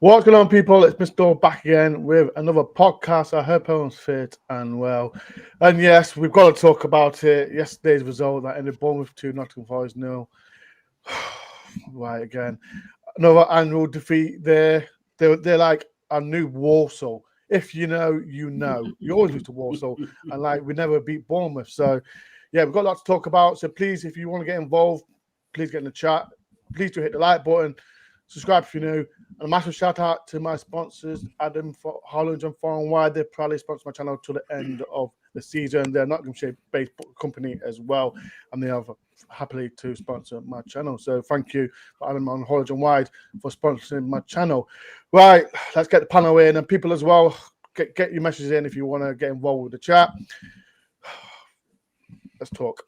What's going on, people? It's Mr. Dore back again with another podcast. I hope everyone's fit and well. And yes, we've got to talk about it. Yesterday's result that ended Bournemouth 2, Nottingham Forest 0. Right, again. Another annual defeat there. They're like a new Warsaw. If you know, you know. You always lose to Warsaw. And like, we never beat Bournemouth. So, yeah, we've got a lot to talk about. So please, if you want to get involved, please get in the chat. Please do hit the like button. Subscribe if you're new. And a massive shout out to my sponsors, Adam Holland and Far and Wide. They proudly sponsor my channel till the end of the season. They're Nottinghamshire-based company as well, and they have happily to sponsor my channel. So thank you for Adam on Holland and Wide for sponsoring my channel. Right, let's get the panel in, and people as well, get your messages in if you want to get involved with the chat. Let's talk.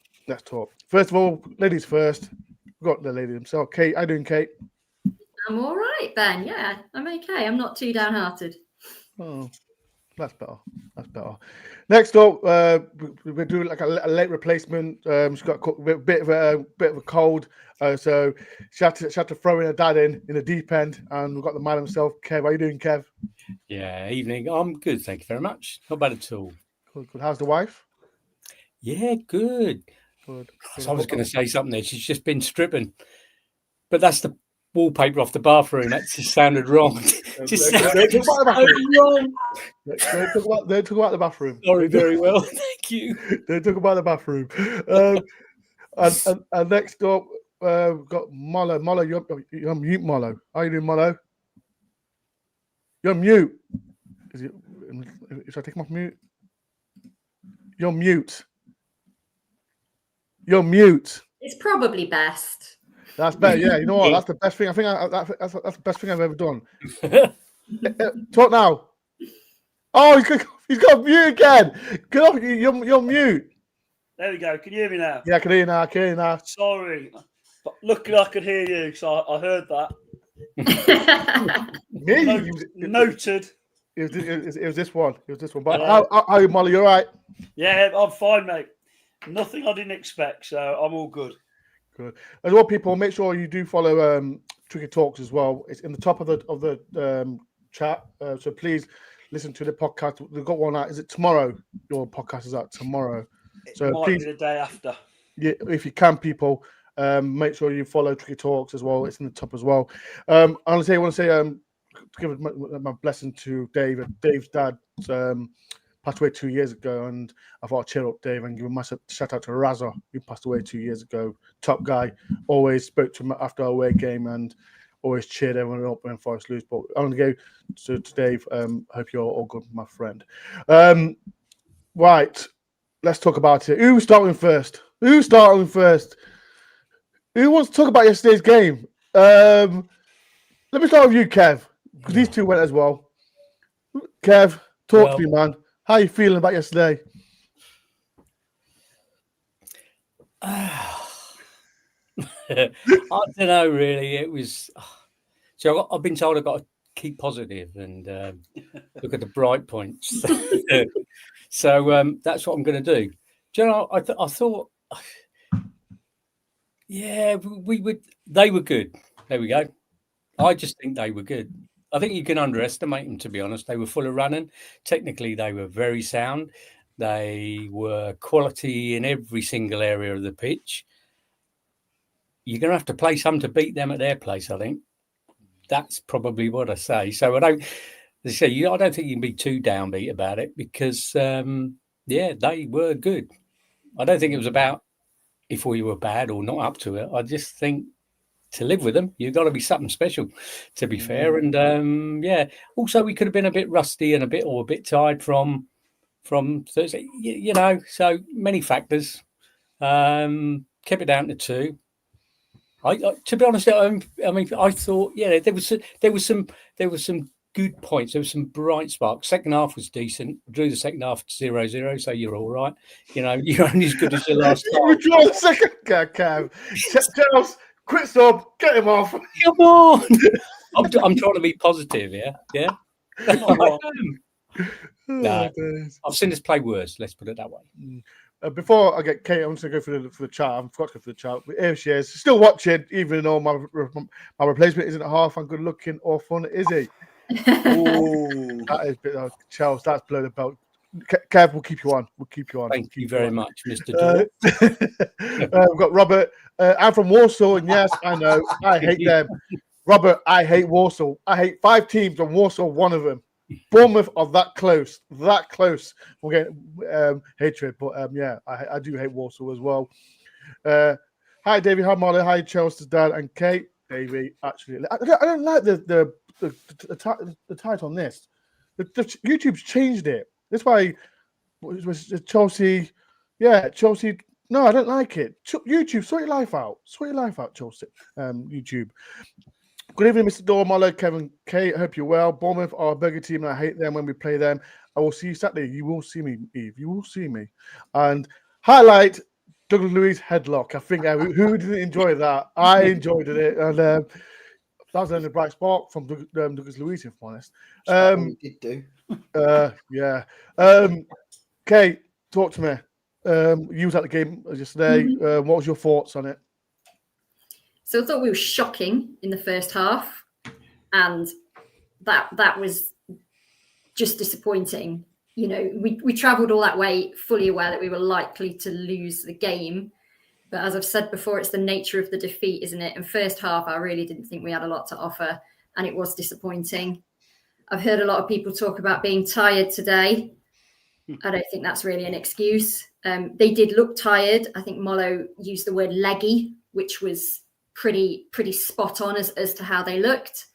First of all, ladies first. We've got the lady himself, Kate. How you doing, Kate? I'm all right, Ben. Yeah, I'm okay. I'm not too downhearted. Oh, that's better. Next up, we're doing like a late replacement. She's got a bit of a cold, so she had to throw in her dad in the deep end, and we've got the man himself, Kev. How you doing, Kev? Yeah, evening. I'm good, thank you very much. Not bad at all. Good. How's the wife? Yeah, good. So I was going to say something there. She's just been stripping, but that's the wallpaper off the bathroom. That just sounded wrong. Don't talk about the bathroom. Sorry, very well. Thank you. Don't talk about the bathroom. And next up, we've got Mollo. Mollo, you're mute, Mollo. How you doing, Mollo? You're mute. Should I take him off mute? You're mute. It's probably best. That's better. Yeah, you know what? That's the best thing. I think that's the best thing I've ever done. Talk now. Oh, he's got mute again. Get off. You're mute. There we go. Can you hear me now? Yeah, I can hear you now. Sorry. But luckily I could hear you, so I heard that. Noted. It was this one. But how are you, Molly? You all right? Yeah, I'm fine, mate. Nothing I didn't expect, so I'm all good. Good. As well, people, make sure you do follow Tricky Talks as well. It's in the top of the chat. So please listen to the podcast. We've got one out. Is it tomorrow? Your podcast is out tomorrow. So It might please, be the day after. yeah, if you can, people, make sure you follow Tricky Talks as well. It's in the top as well. I want to say, give my blessing to Dave. Dave's dad passed away 2 years ago, and I thought I'd cheer up Dave and give a massive shout out to Razza, who passed away 2 years ago. Top guy, always spoke to him after our away game and always cheered everyone up when Forest lose. But I'm going to go to Dave. Hope you're all good, my friend. Right, let's talk about it. Who's starting first? Who wants to talk about yesterday's game? Let me start with you, Kev, because these two went as well. Kev, talk to me, man. How are you feeling about yesterday? I don't know, really. It was. So I've been told I've got to keep positive and look at the bright points. So that's what I'm going to do. Do you know? I thought, yeah, they were good. There we go. I just think they were good. I think you can underestimate them, to be honest. They were full of running. Technically, they were very sound. They were quality in every single area of the pitch. You're going to have to play some to beat them at their place, I think. That's probably what I say. So I don't think you can be too downbeat about it because, they were good. I don't think it was about if we were bad or not up to it. I just think to live with them, you've got to be something special, to be fair. And also we could have been a bit rusty and a bit tired from Thursday, so many factors. Kept it down to 2. To be honest, I thought, there was some good points. There was some bright sparks. Second half was decent. Drew the second half 0-0, so you're all right. You're only as good as your last half. We draw the second, Kev. Charles, quit stop, get him off. Come on. I'm trying to be positive, yeah. No, I've seen us play worse. Let's put it that way. Before I get Kate, I'm just going to go for the chat. I forgot to go for the chat. But here she is, still watching, even though my replacement isn't half and good looking or fun, is he? Oh, That is a bit of Charles. That's blown the belt. Kev, we'll keep you on. We'll keep you on. Thank you very much, Mr. Dore. We've got Robert. I'm from Warsaw, and yes, I know. I hate them. Robert, I hate Warsaw. I hate 5 teams, and Warsaw, one of them. Bournemouth are that close. That close. We're getting hatred, but yeah, I do hate Warsaw as well. Hi, Davey. Hi, Molly. Hi, Chelsea's dad and Kate. Davey, actually, I don't like the title on this. The YouTube's changed it. That's why it was Chelsea. Yeah, Chelsea. No, I don't like it. YouTube, sort your life out. Sort your life out, Chelsea. YouTube. Good evening, Mr. Dore, Molly, Kevin, Kate. I hope you're well. Bournemouth are a burger team, and I hate them when we play them. I will see you Saturday. You will see me, Eve. You will see me. And highlight Douglas Luiz headlock. I think who didn't enjoy that? I enjoyed it, and that was only a bright spark from Douglas Luiz, if I'm honest. he did do. Yeah. Kate, talk to me. You was at the game yesterday. What was your thoughts on it? So I thought we were shocking in the first half, and that was just disappointing. You know, we travelled all that way, fully aware that we were likely to lose the game. But as I've said before, it's the nature of the defeat, isn't it? And first half, I really didn't think we had a lot to offer, and it was disappointing. I've heard a lot of people talk about being tired today. I don't think that's really an excuse. They did look tired. I think Molo used the word leggy, which was pretty spot on as to how they looked.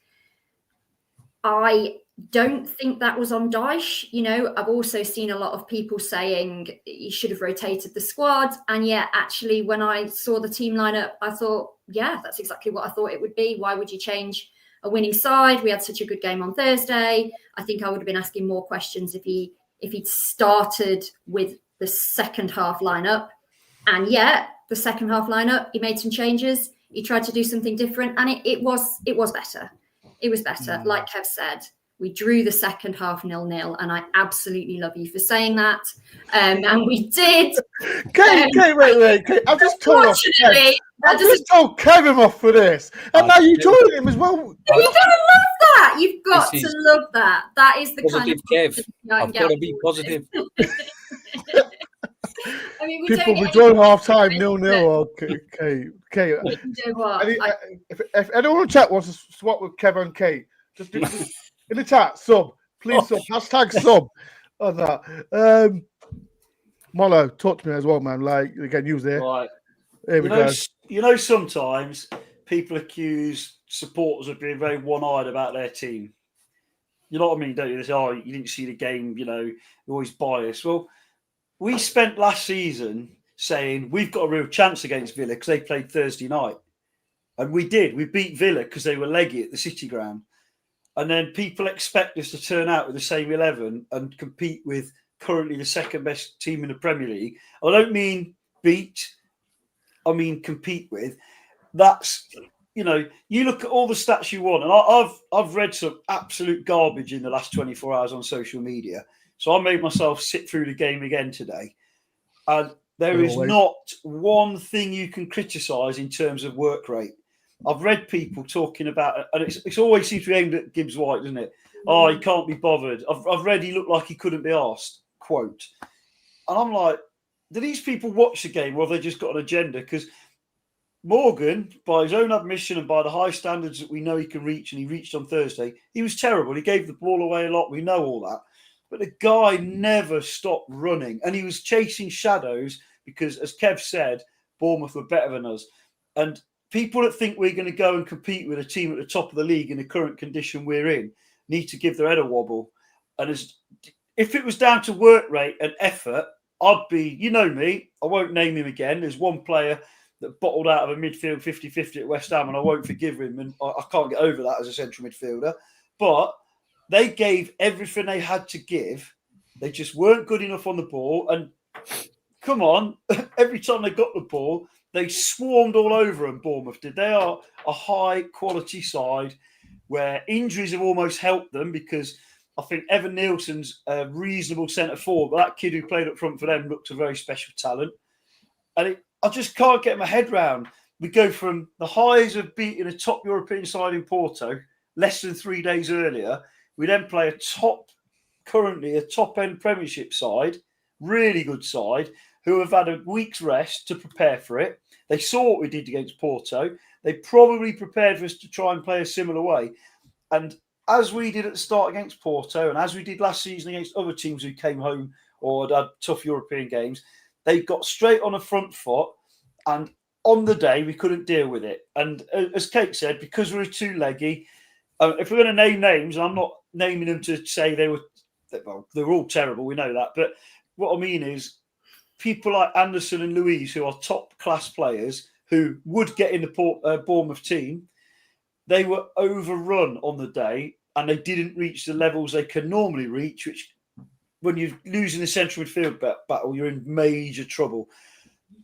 I don't think that was on Dyche. You know, I've also seen a lot of people saying he should have rotated the squad. And yeah, actually, when I saw the team lineup, I thought, yeah, that's exactly what I thought it would be. Why would you change a winning side? We had such a good game on Thursday. I think I would have been asking more questions if he'd started with the second half lineup. And yeah, the second half lineup, he made some changes. He tried to do something different, and it was better. It was better. Like Kev said, we drew the second half 0-0, and I absolutely love you for saying that. And we did. Kate, wait. Kate, I've just told Kevin off for this, and now you joined him as well. You've got to love that. You've got to love that. That is the kind of Kev. I've got to be positive. I mean, we join half time 0-0. Okay. You know what? If anyone in the chat wants to swap with Kevin and Kate, just do in the chat, sub. Please sub. Hashtag sub on that. Molo, talk to me as well, man. Like, again, you was there. Right. Here we go. You know, sometimes people accuse supporters of being very one-eyed about their team. You know what I mean, don't you? They say, oh, you didn't see the game, you know, you're always biased. Well, we spent last season saying we've got a real chance against Villa because they played Thursday night. And we did. We beat Villa because they were leggy at the City Ground. And then people expect us to turn out with the same 11 and compete with currently the second best team in the Premier League. I don't mean beat, I mean compete with. That's, you know, you look at all the stats you want. And I've read some absolute garbage in the last 24 hours on social media. So I made myself sit through the game again today. And there is not one thing you can criticise in terms of work rate. I've read people talking about, and it's always seems to be aimed at Gibbs White, doesn't it? Oh, he can't be bothered. I've read he looked like he couldn't be asked, quote. And I'm like, do these people watch the game or have they just got an agenda? Because Morgan, by his own admission and by the high standards that we know he can reach, and he reached on Thursday, he was terrible. He gave the ball away a lot. We know all that. But the guy never stopped running. And he was chasing shadows because, as Kev said, Bournemouth were better than us. And people that think we're going to go and compete with a team at the top of the league in the current condition we're in need to give their head a wobble. And if it was down to work rate and effort, I'd be, you know me, I won't name him again. There's one player that bottled out of a midfield 50-50 at West Ham, and I won't forgive him. And I can't get over that as a central midfielder. But they gave everything they had to give. They just weren't good enough on the ball. And come on, every time they got the ball, they swarmed all over them, Bournemouth did. They are a high-quality side where injuries have almost helped them because I think Evan Nielsen's a reasonable centre forward, but that kid who played up front for them looked a very special talent. And I just can't get my head round. We go from the highs of beating a top European side in Porto less than 3 days earlier. We then play currently a top-end Premiership side, really good side, who have had a week's rest to prepare for it. They saw what we did against Porto. They probably prepared for us to try and play a similar way. And as we did at the start against Porto, and as we did last season against other teams who came home or had tough European games, they got straight on a front foot, and on the day we couldn't deal with it. And as Kate said, because we were too leggy, if we're going to name names, and I'm not naming them to say they were all terrible, we know that. But what I mean is people like Anderson and Louise, who are top-class players, who would get in the Bournemouth team, they were overrun on the day, and they didn't reach the levels they can normally reach, which when you're losing the central midfield battle, you're in major trouble.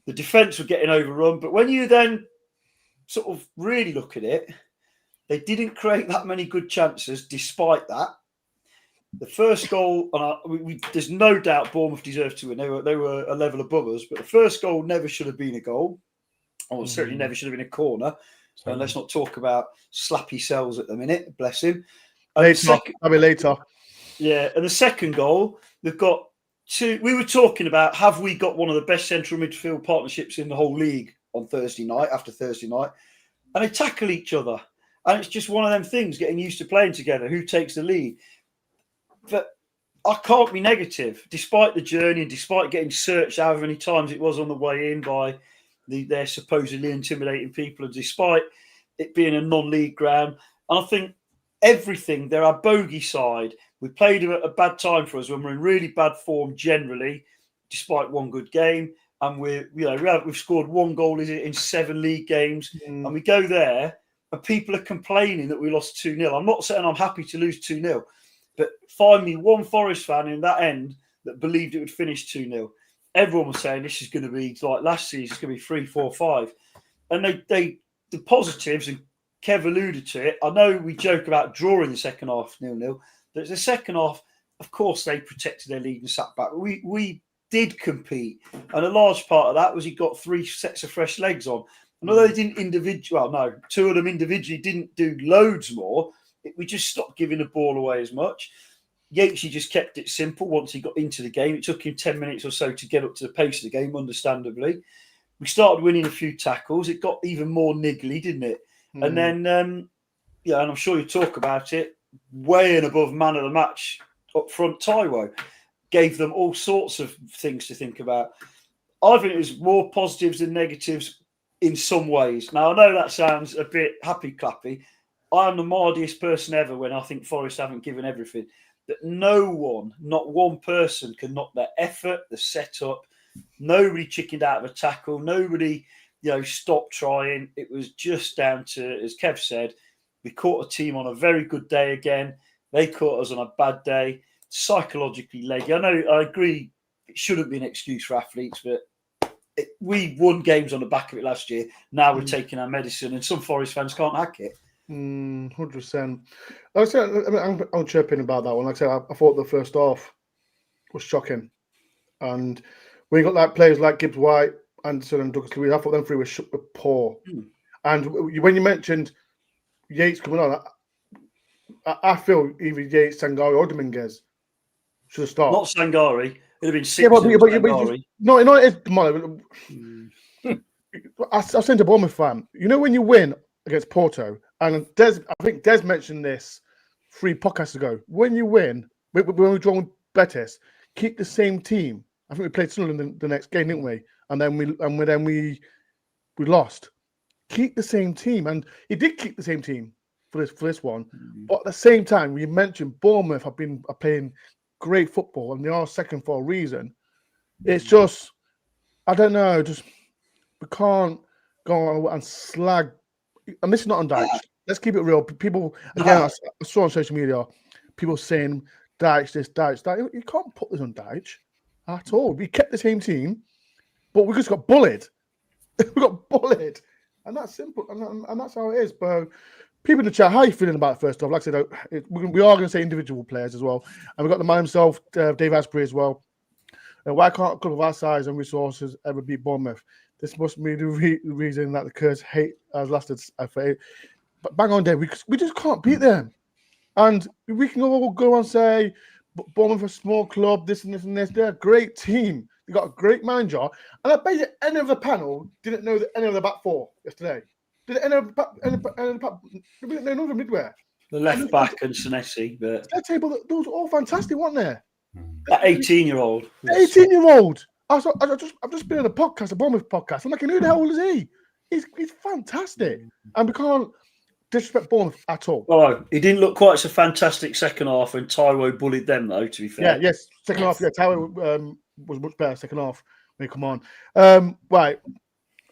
The defence were getting overrun, but when you then sort of really look at it, they didn't create that many good chances despite that. The first goal, and there's no doubt Bournemouth deserved to win. They were a level above us, but the first goal never should have been a goal, or certainly never should have been a corner. And let's not talk about Slappy Sells at the minute, bless him. Later. Yeah, and the second goal, we've got two. We were talking about, have we got one of the best central midfield partnerships in the whole league on Thursday night, after Thursday night? And they tackle each other. And it's just one of them things, getting used to playing together, who takes the lead. But I can't be negative, despite the journey and despite getting searched however many times it was on the way in by their supposedly intimidating people, and despite it being a non-league ground. And I think everything, they're our bogey side. We played them at a bad time for us when we're in really bad form generally, despite one good game. And we've scored 1 goal in 7 league games. And we go there and people are complaining that we lost 2-0. I'm not saying I'm happy to lose 2-0, but find me one Forest fan in that end that believed it would finish 2-0. Everyone was saying this is going to be like last season, it's going to be 3, 4, 5. And the positives, and Kev alluded to it, I know we joke about drawing the second half 0-0, but the second half, of course, they protected their lead and sat back. We did compete. And a large part of that was he got 3 sets of fresh legs on. And although they didn't 2 of them individually didn't do loads more, we just stopped giving the ball away as much. Yatesy just kept it simple once he got into the game. It took him 10 minutes or so to get up to the pace of the game, understandably. We started winning a few tackles. It got even more niggly, didn't it? And then, and I'm sure you talk about it, way and above man of the match up front, Taiwo, gave them all sorts of things to think about. I think it was more positives than negatives in some ways. Now, I know that sounds a bit happy-clappy. I am the mardiest person ever when I think Forest haven't given everything. That no one, not one person, can knock their effort, the setup. Nobody chickened out of a tackle. Nobody, stopped trying. It was just down to, as Kev said, we caught a team on a very good day again. They caught us on a bad day. Psychologically leggy. I agree it shouldn't be an excuse for athletes, but we won games on the back of it last year. Now we're taking our medicine, and some Forest fans can't hack it. 100%. Like I said, I'm chirping about that one. Like I said, I thought the first half was shocking, and when you got like players like Gibbs White, Anderson, and Douglas Louise, I thought them 3 were poor. And when you mentioned Yates coming on, I feel either Yates, Sangari, or Dominguez should have started. Not Sangari. It'd have been 6. I sent a Bournemouth fan. When you win against Porto, and I think Des mentioned this 3 podcasts ago. When you win, when we draw with Betis, keep the same team. I think we played Sunderland the next game, didn't we? And then we lost. Keep the same team, and he did keep the same team for this one. But at the same time, we mentioned Bournemouth are playing great football, and they are second for a reason. It's just, I don't know, we can't go and slag. And this is not on Dyche. Let's keep it real. People, again, I saw on social media, people saying Dyche this, Dyche that. You can't put this on Dyche at all. We kept the same team, but we just got bullied. We got bullied. And that's simple. And that's how it is. But people in the chat, how are you feeling about it first off? Like I said, we are going to say individual players as well. And we've got the man himself, Dave Asprey, as well. Why can't a club of our size and resources ever beat Bournemouth? This must be the reason that the curse hate has lasted for 8. But bang on, Dave, we just can't beat them. And we can all go and say, Bournemouth a small club, this and this and this. They're a great team. They got a great manager. And I bet you any of the panel didn't know any of the back four yesterday. Did any of the back? We didn't know none of them, did we? The left back and Senesi, but that table, those were all fantastic, weren't they? that 18-year-old. 18-year-old. I've just been on a podcast, a Bournemouth podcast. I'm like, who the hell is he? He's fantastic. And we can't disrespect Bournemouth at all. Oh, he didn't look quite so fantastic second half when Taiwo bullied them, though, to be fair. Yeah, yes. Second half, Taiwo was much better second half when he come on. Right.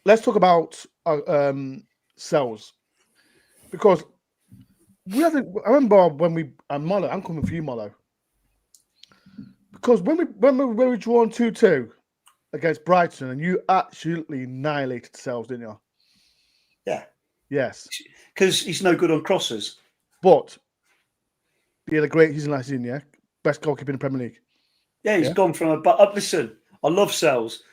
Let's talk about Sells. Because I remember when Molo, I'm coming for you, Molo. Because when we drawn 2-2 against Brighton, and you absolutely annihilated Sells, didn't you? Yeah. Yes. Because he's no good on crosses. But he had a great season last season, yeah? Best goalkeeper in the Premier League. Yeah, he's gone from a... But listen, I love Sells,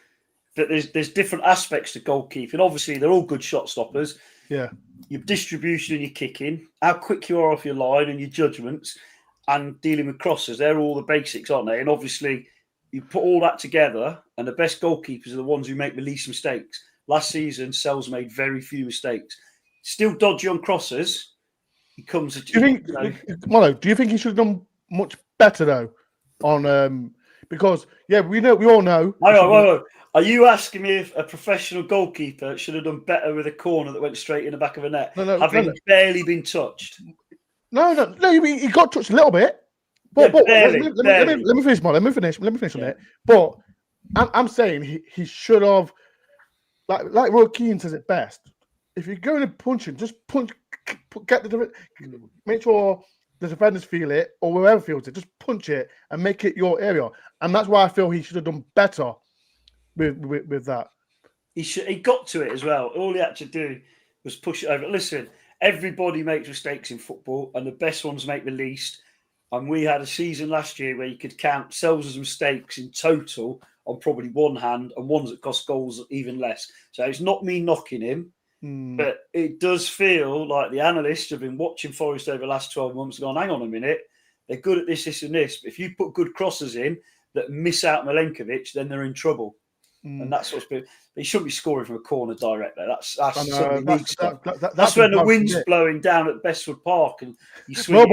but there's different aspects to goalkeeping. Obviously, they're all good shot stoppers. Yeah. Your distribution and your kicking, how quick you are off your line and your judgments, and dealing with crosses. They're all the basics, aren't they? And obviously, you put all that together, and the best goalkeepers are the ones who make the least mistakes. Last season, Sells made very few mistakes. Still dodgy on crosses. He comes. Do you think he should have done much better though? On because we all know. Are you asking me if a professional goalkeeper should have done better with a corner that went straight in the back of a net, having barely been touched? No. He got touched a little bit. But barely. Let me finish, man. Let me finish on it. But I'm saying he should have, like Roy Keane says it best. If you're going to punch him, just punch. Make sure the defenders feel it, or whoever feels it. Just punch it and make it your area. And that's why I feel he should have done better with that. He got to it as well. All he had to do was push it over. Listen, everybody makes mistakes in football, and the best ones make the least. And we had a season last year where you could count Sells' mistakes in total on probably one hand, and ones that cost goals even less. So it's not me knocking him, but it does feel like the analysts have been watching Forest over the last 12 months and gone, hang on a minute, they're good at this, this and this. But if you put good crosses in that miss out Milenkovic, then they're in trouble. And that's what's been. He shouldn't be scoring from a corner directly. That's when the wind's blowing down at Bestwood Park and you swing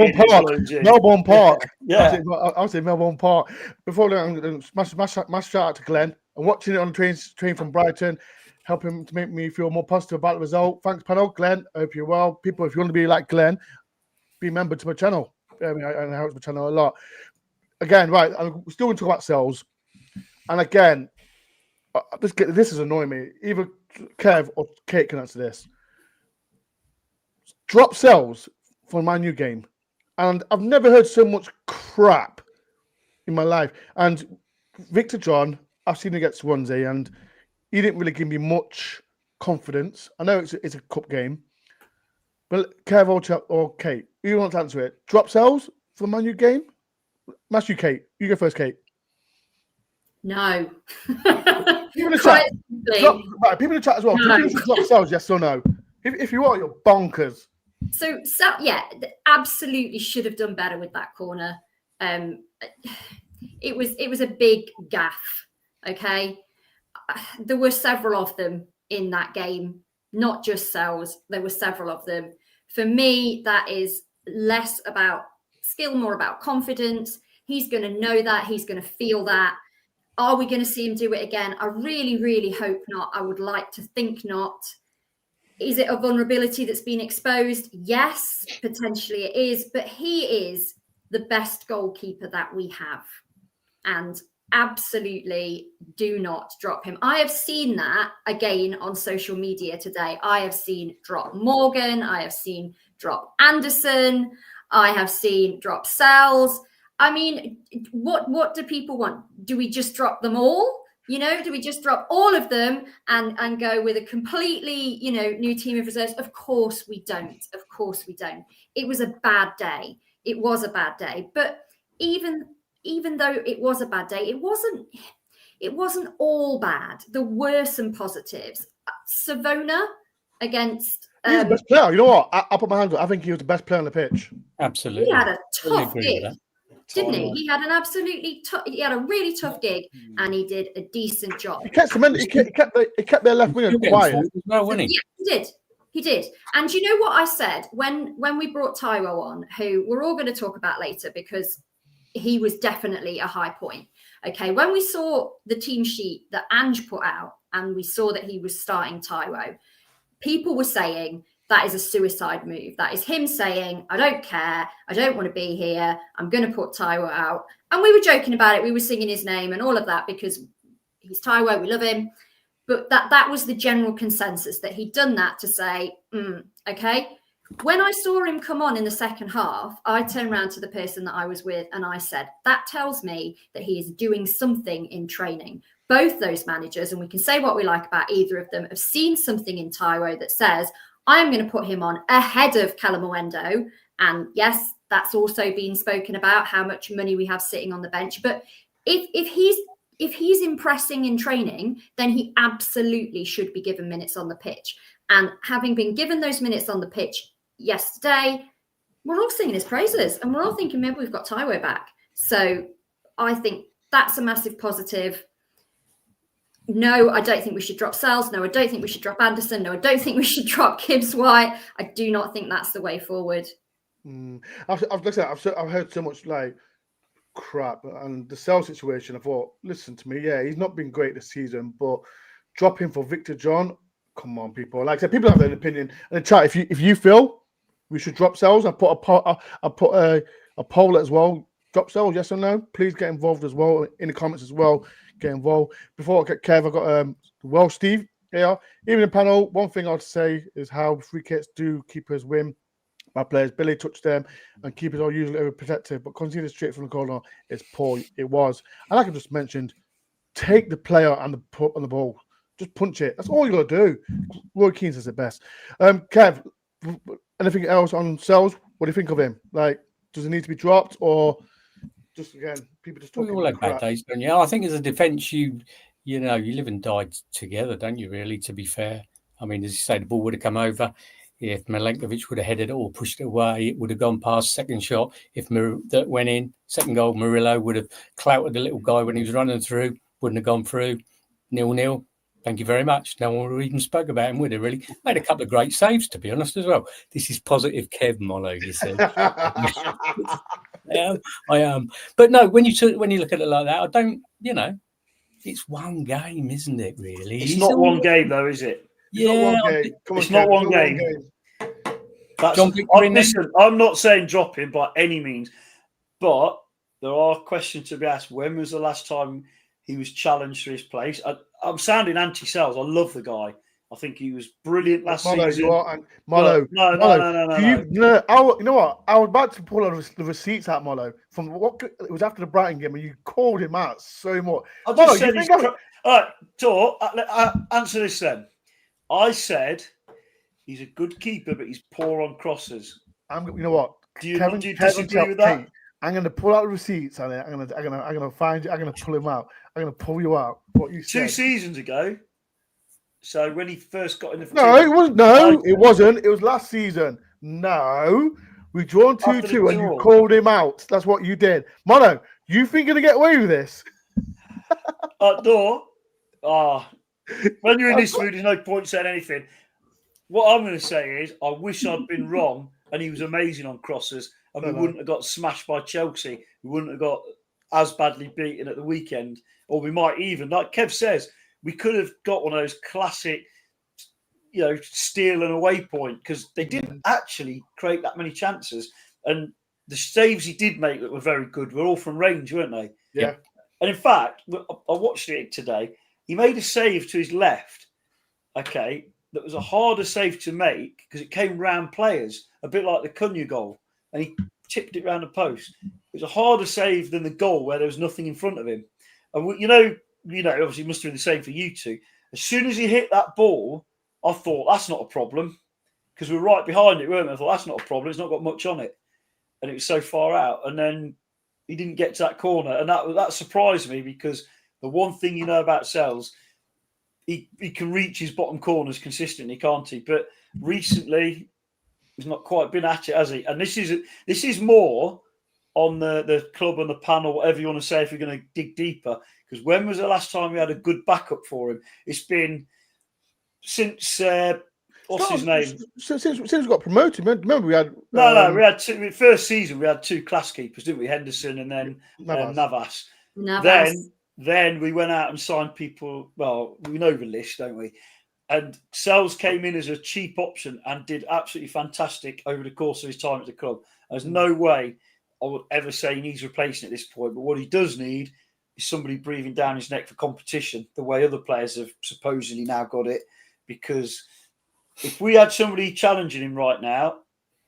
Melbourne Park. Yeah, I'll say Melbourne Park. Before that, smash shout out to Glenn. I'm watching it on the train from Brighton, helping to make me feel more positive about the result. Thanks, panel. Glenn, I hope you're well. People, if you want to be like Glenn, be a member to my channel. I help my channel a lot. Again, right, I'm still going to talk about Sells. And again, this is annoying me. Either Kev or Kate can answer this. Drop Sells for my new game. And I've never heard so much crap in my life. And Victor John, I've seen him against Swansea, and he didn't really give me much confidence. I know it's a cup game. But Kev or Kate, who wants to answer it? Drop Sells for my new game? That's you, Kate. You go first, Kate. No. People in the chat. People in the chat as well. No. People drop Sells, yes or no? If you are, you're bonkers. So yeah, absolutely should have done better with that corner. It was a big gaffe. Okay, there were several of them in that game, not just Sells. There were several of them. For me, that is less about skill, more about confidence. He's going to know that. He's going to feel that. Are we going to see him do it again? I really, really hope not. I would like to think not. Is it a vulnerability that's been exposed? Yes, potentially it is. But he is the best goalkeeper that we have. And absolutely do not drop him. I have seen that again on social media today. I have seen drop Morgan. I have seen drop Anderson. I have seen drop Sells. I mean, what do people want? Do we just drop them all? You know, do we just drop all of them and go with a completely, new team of reserves? Of course we don't. Of course we don't. It was a bad day. It was a bad day. But even though it was a bad day, it wasn't all bad. There were some positives. Savona against He's the best player. You know what? I put my hands up. I think he was the best player on the pitch. Absolutely. He had a Totally tough agree with gig, that. didn't he? He had an absolutely he had a really tough gig, and he did a decent job. He kept their left winger Still getting quiet. forward as well, wasn't he? Yeah, he did. He did. And you know what I said when we brought Taiwo on, who we're all going to talk about later because he was definitely a high point. Okay, when we saw the team sheet that Ange put out and we saw that he was starting Taiwo, people were saying that is a suicide move. That is him saying, I don't care. I don't want to be here. I'm going to put Taiwo out. And we were joking about it. We were singing his name and all of that because he's Taiwo. We love him. But that was the general consensus, that he'd done that to say, okay. When I saw him come on in the second half, I turned around to the person that I was with and I said, that tells me that he is doing something in training. Both those managers, and we can say what we like about either of them, have seen something in Taiwo that says, I am going to put him on ahead of Calamuendo. And yes, that's also been spoken about, how much money we have sitting on the bench. But if he's impressing in training, then he absolutely should be given minutes on the pitch. And having been given those minutes on the pitch yesterday, we're all singing his praises and we're all thinking maybe we've got Taiwo back. So I think that's a massive positive. No, I don't think we should drop Sells. No, I don't think we should drop Anderson. No, I don't think we should drop Gibbs-White. I do not think that's the way forward. I've heard so much like crap, and the Sells situation. I thought, listen to me, yeah, he's not been great this season, but drop him for Victor John. Come on, people. Like I said, people have their opinion. And the chat, if you feel we should drop Sells, I put a poll as well. Drop Sells, yes or no? Please get involved as well in the comments as well. Get involved. Before I get Kev, I got Steve. Yeah, even in panel, one thing I'd say is how free kicks do keepers win. My players, Billy touched them, and keepers are usually overprotective, but conceding straight from the corner is poor. It was. And like I just mentioned, take the player and the put on the ball. Just punch it. That's all you got to do. Roy Keane says it best. Kev, anything else on Sells? What do you think of him? Like, does it need to be dropped, or just again, people just talking? We all have bad days, don't you? I think as a defence, you live and die together, don't you? Really, to be fair. I mean, as you say, the ball would have come over. If Milenkovic would have headed it or pushed it away, it would have gone past second shot. If that went in, second goal, Murillo would have clouted the little guy when he was running through, wouldn't have gone through. 0-0. Thank you very much. No one even spoke about him, would it, really? Made a couple of great saves, to be honest, as well. This is positive Kev Mollo, you see. I am. But no, when you look at it like that, I don't, it's one game, isn't it, really? It's not one game, though, is it? It's not one game. Listen, I'm not saying drop him by any means, but there are questions to be asked. When was the last time he was challenged for his place? I'm sounding anti-Sells. I love the guy. I think he was brilliant last season. You are, Molo. No. You know what? I was about to pull out the receipts out, Molo. From what it was after the Brighton game, and you called him out so much. I just said all right, Tor, answer this then. I said he's a good keeper, but he's poor on crosses. You know what? Do you disagree with that? I'm going to pull out the receipts, and I'm going to find you. I'm going to pull him out. I'm going to pull you out. What you said 2 seasons ago. So when he first got in the it wasn't. It was last season. No, we drawn 2-2, and you called him out. That's what you did, Mono. You think you're going to get away with this? Dore. When you're in this mood, there's no point saying anything. What I'm going to say is, I wish I'd been wrong, and he was amazing on crosses, and we wouldn't have got smashed by Chelsea. We wouldn't have got as badly beaten at the weekend, or we might even, like Kev says, we could have got one of those classic, steal and away point, because they didn't actually create that many chances, and the saves he did make that were very good were all from range, weren't they? Yeah. And in fact, I watched it today. He made a save to his left, that was a harder save to make because it came round players, a bit like the Cunha goal, and he chipped it round the post. It was a harder save than the goal where there was nothing in front of him. And, obviously must have been the same for you two. As soon as he hit that ball, I thought, that's not a problem. Because we were right behind it, weren't we? I thought, that's not a problem. It's not got much on it. And it was so far out. And then he didn't get to that corner. And that surprised me, because the one thing you know about Sells, he can reach his bottom corners consistently, can't he? But recently, he's not quite been at it, has he? And this is more on the club and the panel, whatever you want to say, if you're going to dig deeper. Because when was the last time we had a good backup for him? It's been since what's his name? Since we got promoted. Remember we had we had two. First season we had two class keepers, didn't we? Henderson and then Navas. Then we went out and signed people. Well, we know the list, don't we? And Sells came in as a cheap option and did absolutely fantastic over the course of his time at the club. There's no way I would ever say he needs replacing at this point. But what he does need is somebody breathing down his neck for competition, the way other players have supposedly now got it. Because if we had somebody challenging him right now,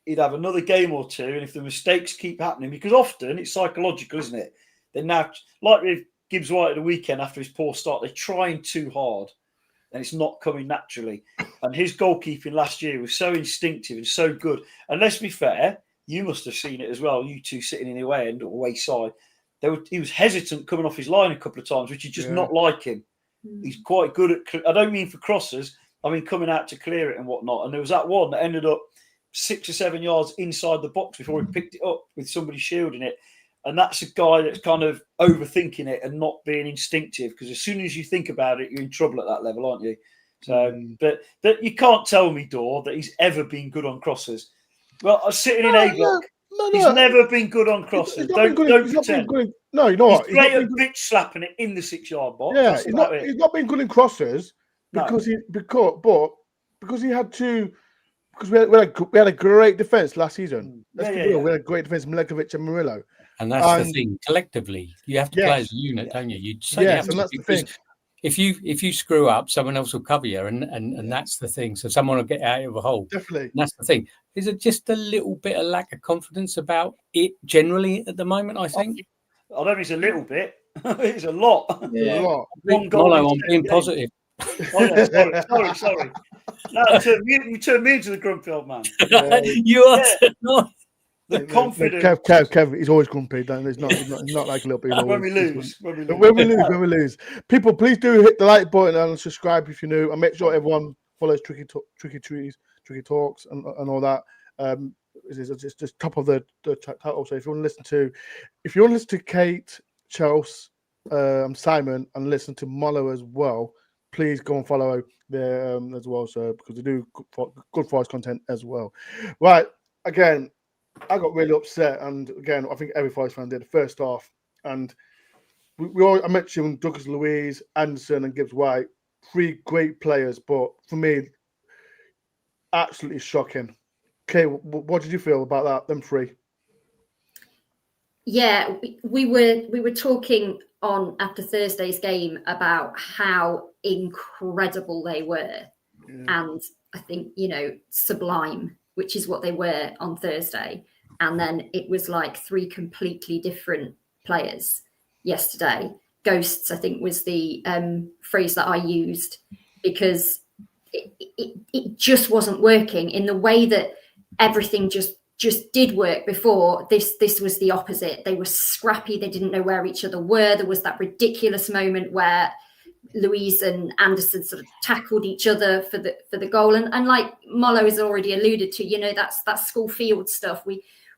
he'd have another game or two. And if the mistakes keep happening, because often it's psychological, isn't it? They're now, like with Gibbs White at the weekend after his poor start, they're trying too hard and it's not coming naturally. And his goalkeeping last year was so instinctive and so good. And let's be fair, you must have seen it as well, you two sitting in the away end or away side. He was hesitant coming off his line a couple of times, which is just not like him. He's quite good at, I don't mean for crosses, I mean coming out to clear it and whatnot. And there was that one that ended up 6 or 7 yards inside the box before he picked it up with somebody shielding it. And that's a guy that's kind of overthinking it and not being instinctive, because as soon as you think about it, you're in trouble at that level, aren't you? So, but you can't tell me, Dore, that he's ever been good on crosses. Well, I was sitting in A block. He's never been good on crosses. Don't pretend. No, you know what? He's great at bitch slapping it in the 6 yard box. Yeah, he's not been good in crosses because he had to. Because we had a great defense last season. We had a great defense, Milekovic and Murillo. And that's the thing. Collectively, you have to play as a unit, don't you? And that's the thing. If you screw up, someone else will cover you, and that's the thing. So someone will get out of a hole. Definitely. And that's the thing. Is it just a little bit of lack of confidence about it generally at the moment? I think. I don't think it's a little bit. It's a lot. Yeah. A lot. One goal. I'm being positive. Sorry. No, you turned me into the grumpy old man. You are not. The confidence. Kev, he's always grumpy. He's not like a little bit. When we lose. People, please do hit the like button and subscribe if you're new, and make sure everyone follows Tricky Talks and all that. It's just top of the title. So if you want to listen to Kate, Chelsea, Simon, and listen to Molo as well, please go and follow them as well. So because they do good Forest content as well. Right, again. I got really upset, and again, I think every Forest fan did the first half. And I mentioned Douglas Luiz, Anderson, and Gibbs White, 3 great players, but for me, absolutely shocking. Okay, what did you feel about that? Them 3? Yeah, we were talking on after Thursday's game about how incredible they were, and I think sublime, which is what they were on Thursday. And then it was like 3 completely different players yesterday. Ghosts, I think, was the phrase that I used, because it just wasn't working in the way that everything just did work before. This was the opposite. They were scrappy. They didn't know where each other were. There was that ridiculous moment where Luiz and Anderson sort of tackled each other for the goal, and like Molo has already alluded to, that's school field stuff.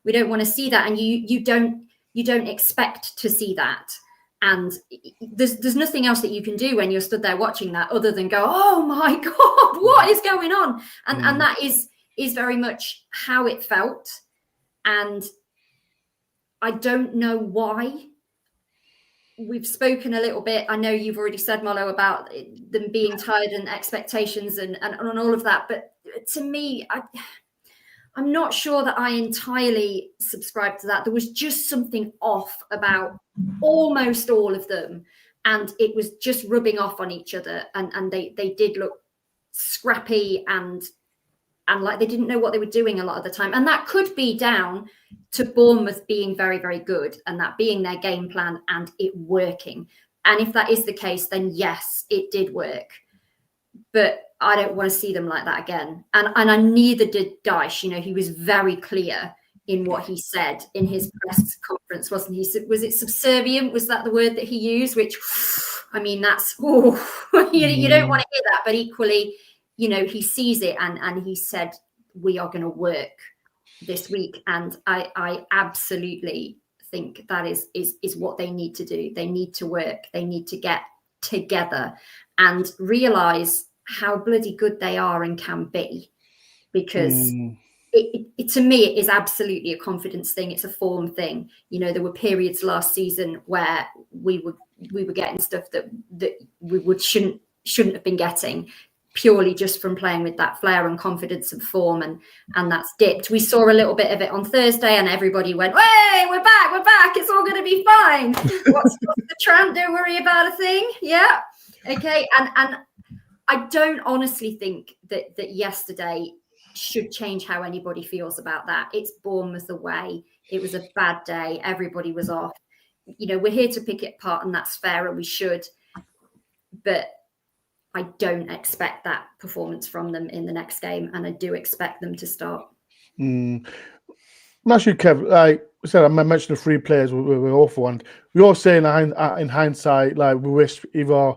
We don't want to see that, and you don't expect to see that, and there's nothing else that you can do when you're stood there watching that other than go, oh my God, what is going on? And that is very much how it felt, and I don't know why. We've spoken a little bit. I know you've already said, Molo, about them being tired and expectations and all of that. But to me, I'm not sure that I entirely subscribe to that. There was just something off about almost all of them. And it was just rubbing off on each other. And they did look scrappy and like they didn't know what they were doing a lot of the time. And that could be down to Bournemouth being very, very good and that being their game plan and it working. And if that is the case, then yes, it did work. But I don't want to see them like that again. And I neither did Dyche. You know, he was very clear in what he said in his press conference, wasn't he? Was it subservient? Was that the word that he used? Which, I mean, that's, you don't want to hear that. But equally, you know, he sees it, and he said, we are going to work this week. And I absolutely think that is what they need to do. They need to work. They need to get together and realize how bloody good they are and can be, because it to me, it is absolutely a confidence thing. It's a form thing. You know, there were periods last season where we were getting stuff that we shouldn't have been getting, purely just from playing with that flair and confidence and form, and that's dipped. We saw a little bit of it on Thursday, and everybody went, "Hey, we're back, it's all going to be fine." What's the Trant? Don't worry about a thing. Yeah, okay. And I don't honestly think that yesterday should change how anybody feels about that. It's Bournemouth away. It was a bad day. Everybody was off. You know, we're here to pick it apart, and that's fair, and we should. But I don't expect that performance from them in the next game, and I do expect them to start. I'm not sure, Kev. Like I said, I mentioned the 3 players were awful, and we all say in hindsight, like, we wish either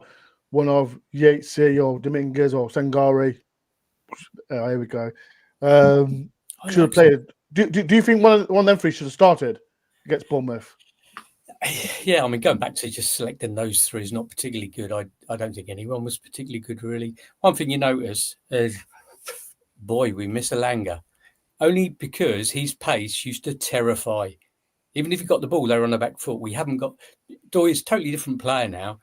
one of Yatesy or Dominguez or Sangare. Here we go. Should have played. Do you think one of them 3 should have started against Bournemouth? Yeah, I mean, going back to just selecting those 3 is not particularly good. I don't think anyone was particularly good, really. One thing you notice is, boy, we miss Elanga. Only because his pace used to terrify. Even if you got the ball, they were on the back foot. We haven't got... Dore is a totally different player now.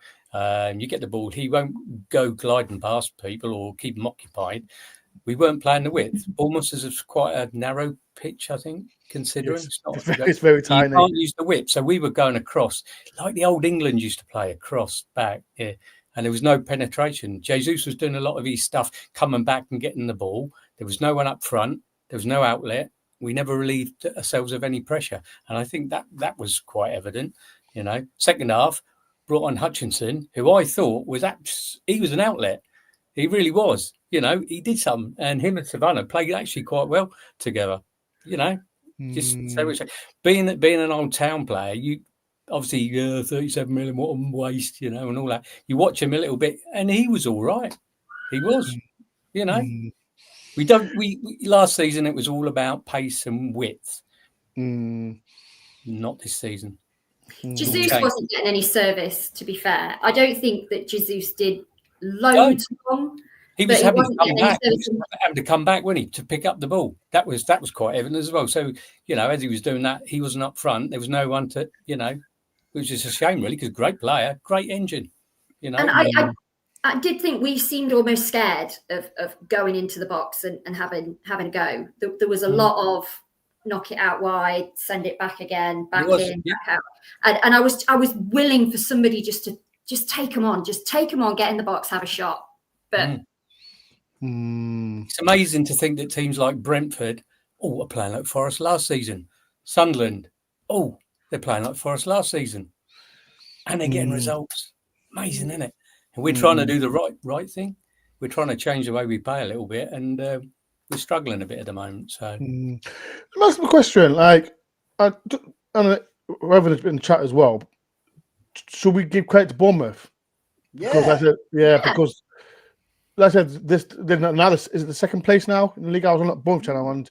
You get the ball, he won't go gliding past people or keep them occupied. We weren't playing the width. Bournemouth is quite a narrow pitch, I think, considering it's very tiny. You can't use the whip. So we were going across like the old England used to play, across back here, and there was no penetration. Jesus was doing a lot of his stuff, coming back and getting the ball. There was no one up front. There was no outlet. We never relieved ourselves of any pressure, and I think that was quite evident. You know, second half brought on Hutchinson, who I thought he was an outlet. He really was. You know, he did some, and him and Savannah played actually quite well together. You know, just so much. Being an old town player, you obviously 37 million, what a waste, you know, and all that. You watch him a little bit, and he was all right. He was, you know. We last season it was all about pace and width. Not this season. Jesus wasn't getting any service, to be fair. I don't think that Jesus did loads wrong. He was having to come back. He was having to come back, wasn't he, to pick up the ball? That was quite evident as well. So, you know, as he was doing that, he wasn't up front. There was no one to, you know, which is a shame, really, because great player, great engine, you know. And I did think we seemed almost scared of going into the box and having a go. There was a lot of knock it out wide, send it back again, back in, back out. And I was willing for somebody just to take them on, get in the box, have a shot. But it's amazing to think that teams like Brentford, are playing like Forest last season. Sunderland, they're playing like Forest last season. And they're getting results. Amazing, isn't it? And we're trying to do the right thing. We're trying to change the way we play a little bit, and we're struggling a bit at the moment. So, that's the question. Like, I don't know, whoever has been in chat as well. Should we give credit to Bournemouth? Because because like I said, this is the second place now in the league. I was on that Bournemouth channel, and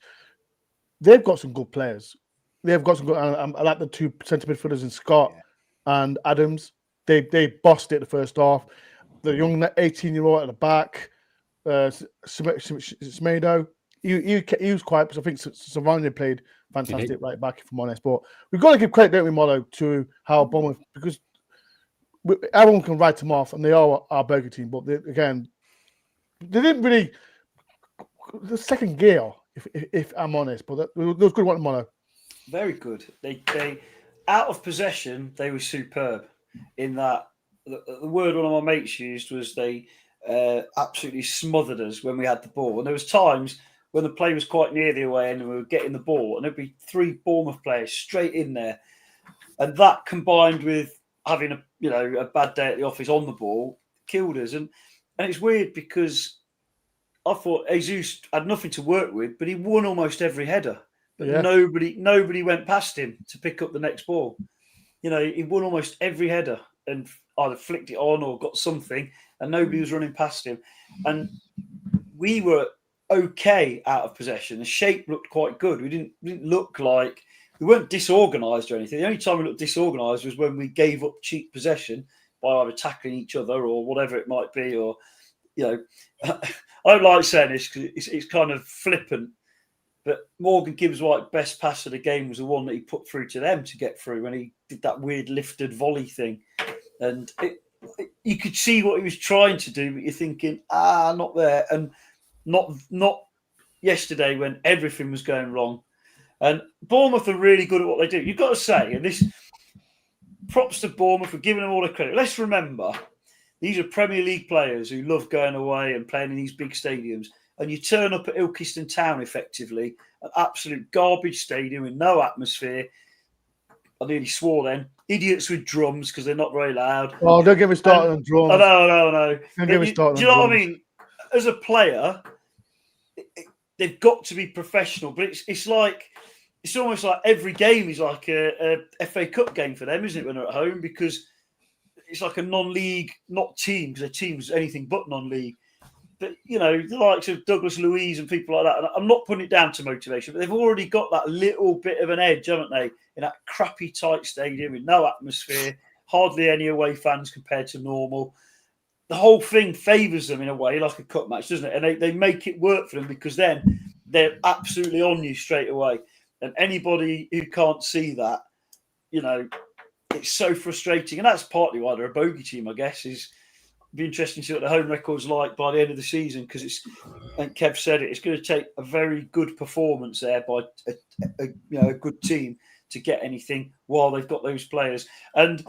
they've got some good players. They've got some good. I like the 2 centre midfielders in Scott and Adams. They bossed it the first half. The young 18-year-old at the back, Smedo, he was quiet, because I think Savannah played fantastic right back, if I'm honest. But we've got to give credit, don't we, Molo, to how Bournemouth, because everyone can write them off, and they are our burger team. But they didn't really the second gear, if I'm honest. But that was good one, Molo. Very good. They out of possession, they were superb. In that, the word one of my mates used was they absolutely smothered us when we had the ball. And there was times when the play was quite near the away end and we were getting the ball, and there'd be 3 Bournemouth players straight in there. And that, combined with having a bad day at the office on the ball, killed us. And it's weird because I thought Jesus had nothing to work with, but he won almost every header. But nobody went past him to pick up the next ball. He won almost every header and either flicked it on or got something, and nobody was running past him. And we were okay out of possession. The shape looked quite good. We didn't look like we weren't disorganised or anything. The only time we looked disorganised was when we gave up cheap possession by either tackling each other or whatever it might be. Or, I don't like saying this because it's kind of flippant. But Morgan Gibbs' best pass of the game was the one that he put through to them to get through when he did that weird lifted volley thing. And you could see what he was trying to do, but you're thinking, not there. And not yesterday when everything was going wrong. And Bournemouth are really good at what they do. You've got to say, and this props to Bournemouth for giving them all the credit. Let's remember, these are Premier League players who love going away and playing in these big stadiums. And you turn up at Ilkeston Town, effectively, an absolute garbage stadium with no atmosphere. I nearly swore then. Idiots with drums because they're not very loud. Oh, don't get me started on drums. I know. Don't get me started on do you know drums. what I mean? As a player, they've got to be professional. But it's almost like every game is like a FA Cup game for them, isn't it, when they're at home? Because it's like a non-league, not team, because their team's anything but non-league. But, the likes of Douglas Luiz and people like that, and I'm not putting it down to motivation, but they've already got that little bit of an edge, haven't they, in that crappy, tight stadium with no atmosphere, hardly any away fans compared to normal. The whole thing favours them in a way, like a cup match, doesn't it? And they make it work for them because then they're absolutely on you straight away. And anybody who can't see that, it's so frustrating. And that's partly why they're a bogey team, I guess, is be interesting to see what the home record's like by the end of the season, because and Kev said it's going to take a very good performance there by a good team to get anything while they've got those players. And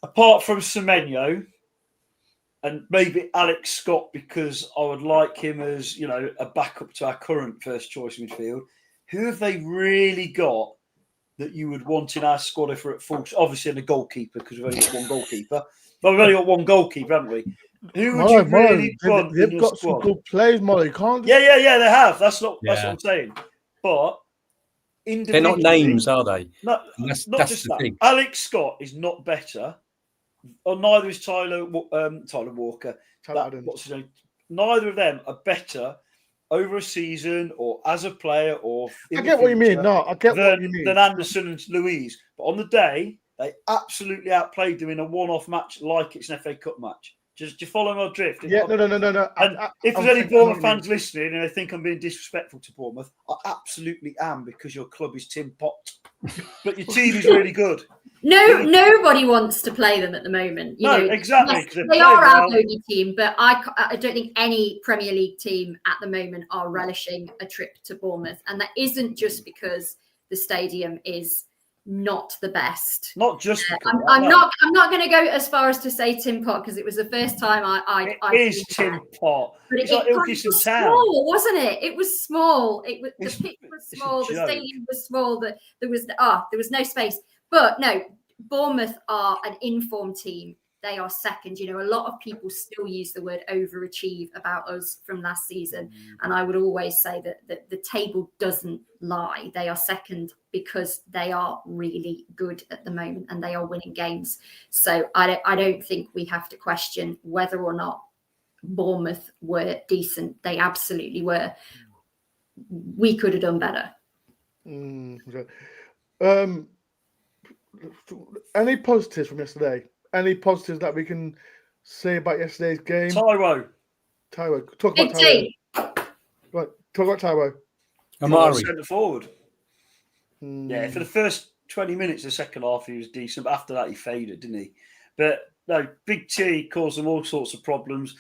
apart from Semenyo and maybe Alex Scott, because I would like him as a backup to our current first choice midfield, who have they really got that you would want in our squad if we're at full? Obviously, in the goalkeeper, because we've only got one goalkeeper. But we've only got one goalkeeper, haven't we? Who would you really want in your They've got squad? some good players, Molly. Can't Yeah, they have. That's what I'm saying. But they're not names, are they? Not that's just the that. thing. Alex Scott is not better, or neither is Tyler Walker. What's his name? Neither of them are better over a season or as a player or. I get what you mean. No, I get what you mean. Than Anderson and Louise, but on the day they absolutely outplayed them in a one-off match like it's an FA Cup match. Do you follow my drift? Yeah, no. And if there's any Bournemouth fans listening and they think I'm being disrespectful to Bournemouth, I absolutely am, because your club is tin pot. But your team is really good. Nobody wants to play them at the moment. Exactly. Yes, they are our bogey team, but I don't think any Premier League team at the moment are relishing a trip to Bournemouth. And that isn't just because the stadium is not the best. Not just. I'm not going to go as far as to say tin pot, because it was the first time I is tin pot. But it's it like Ilkeston was Town, small, wasn't it? It was small. The pitch was small. The stadium was small. There was no space. But no, Bournemouth are an informed team. They are second. A lot of people still use the word overachieve about us from last season. And I would always say that the table doesn't lie. They are second because they are really good at the moment and they are winning games. So I don't think we have to question whether or not Bournemouth were decent. They absolutely were. We could have done better. Any positives from yesterday? Any positives that we can say about yesterday's game? Taiwo. Talk about Taiwo. Right, talk about Taiwo. Amari. Centre forward. Yeah, for the first 20 minutes of the second half, he was decent, but after that, he faded, didn't he? But no, Big T caused them all sorts of problems,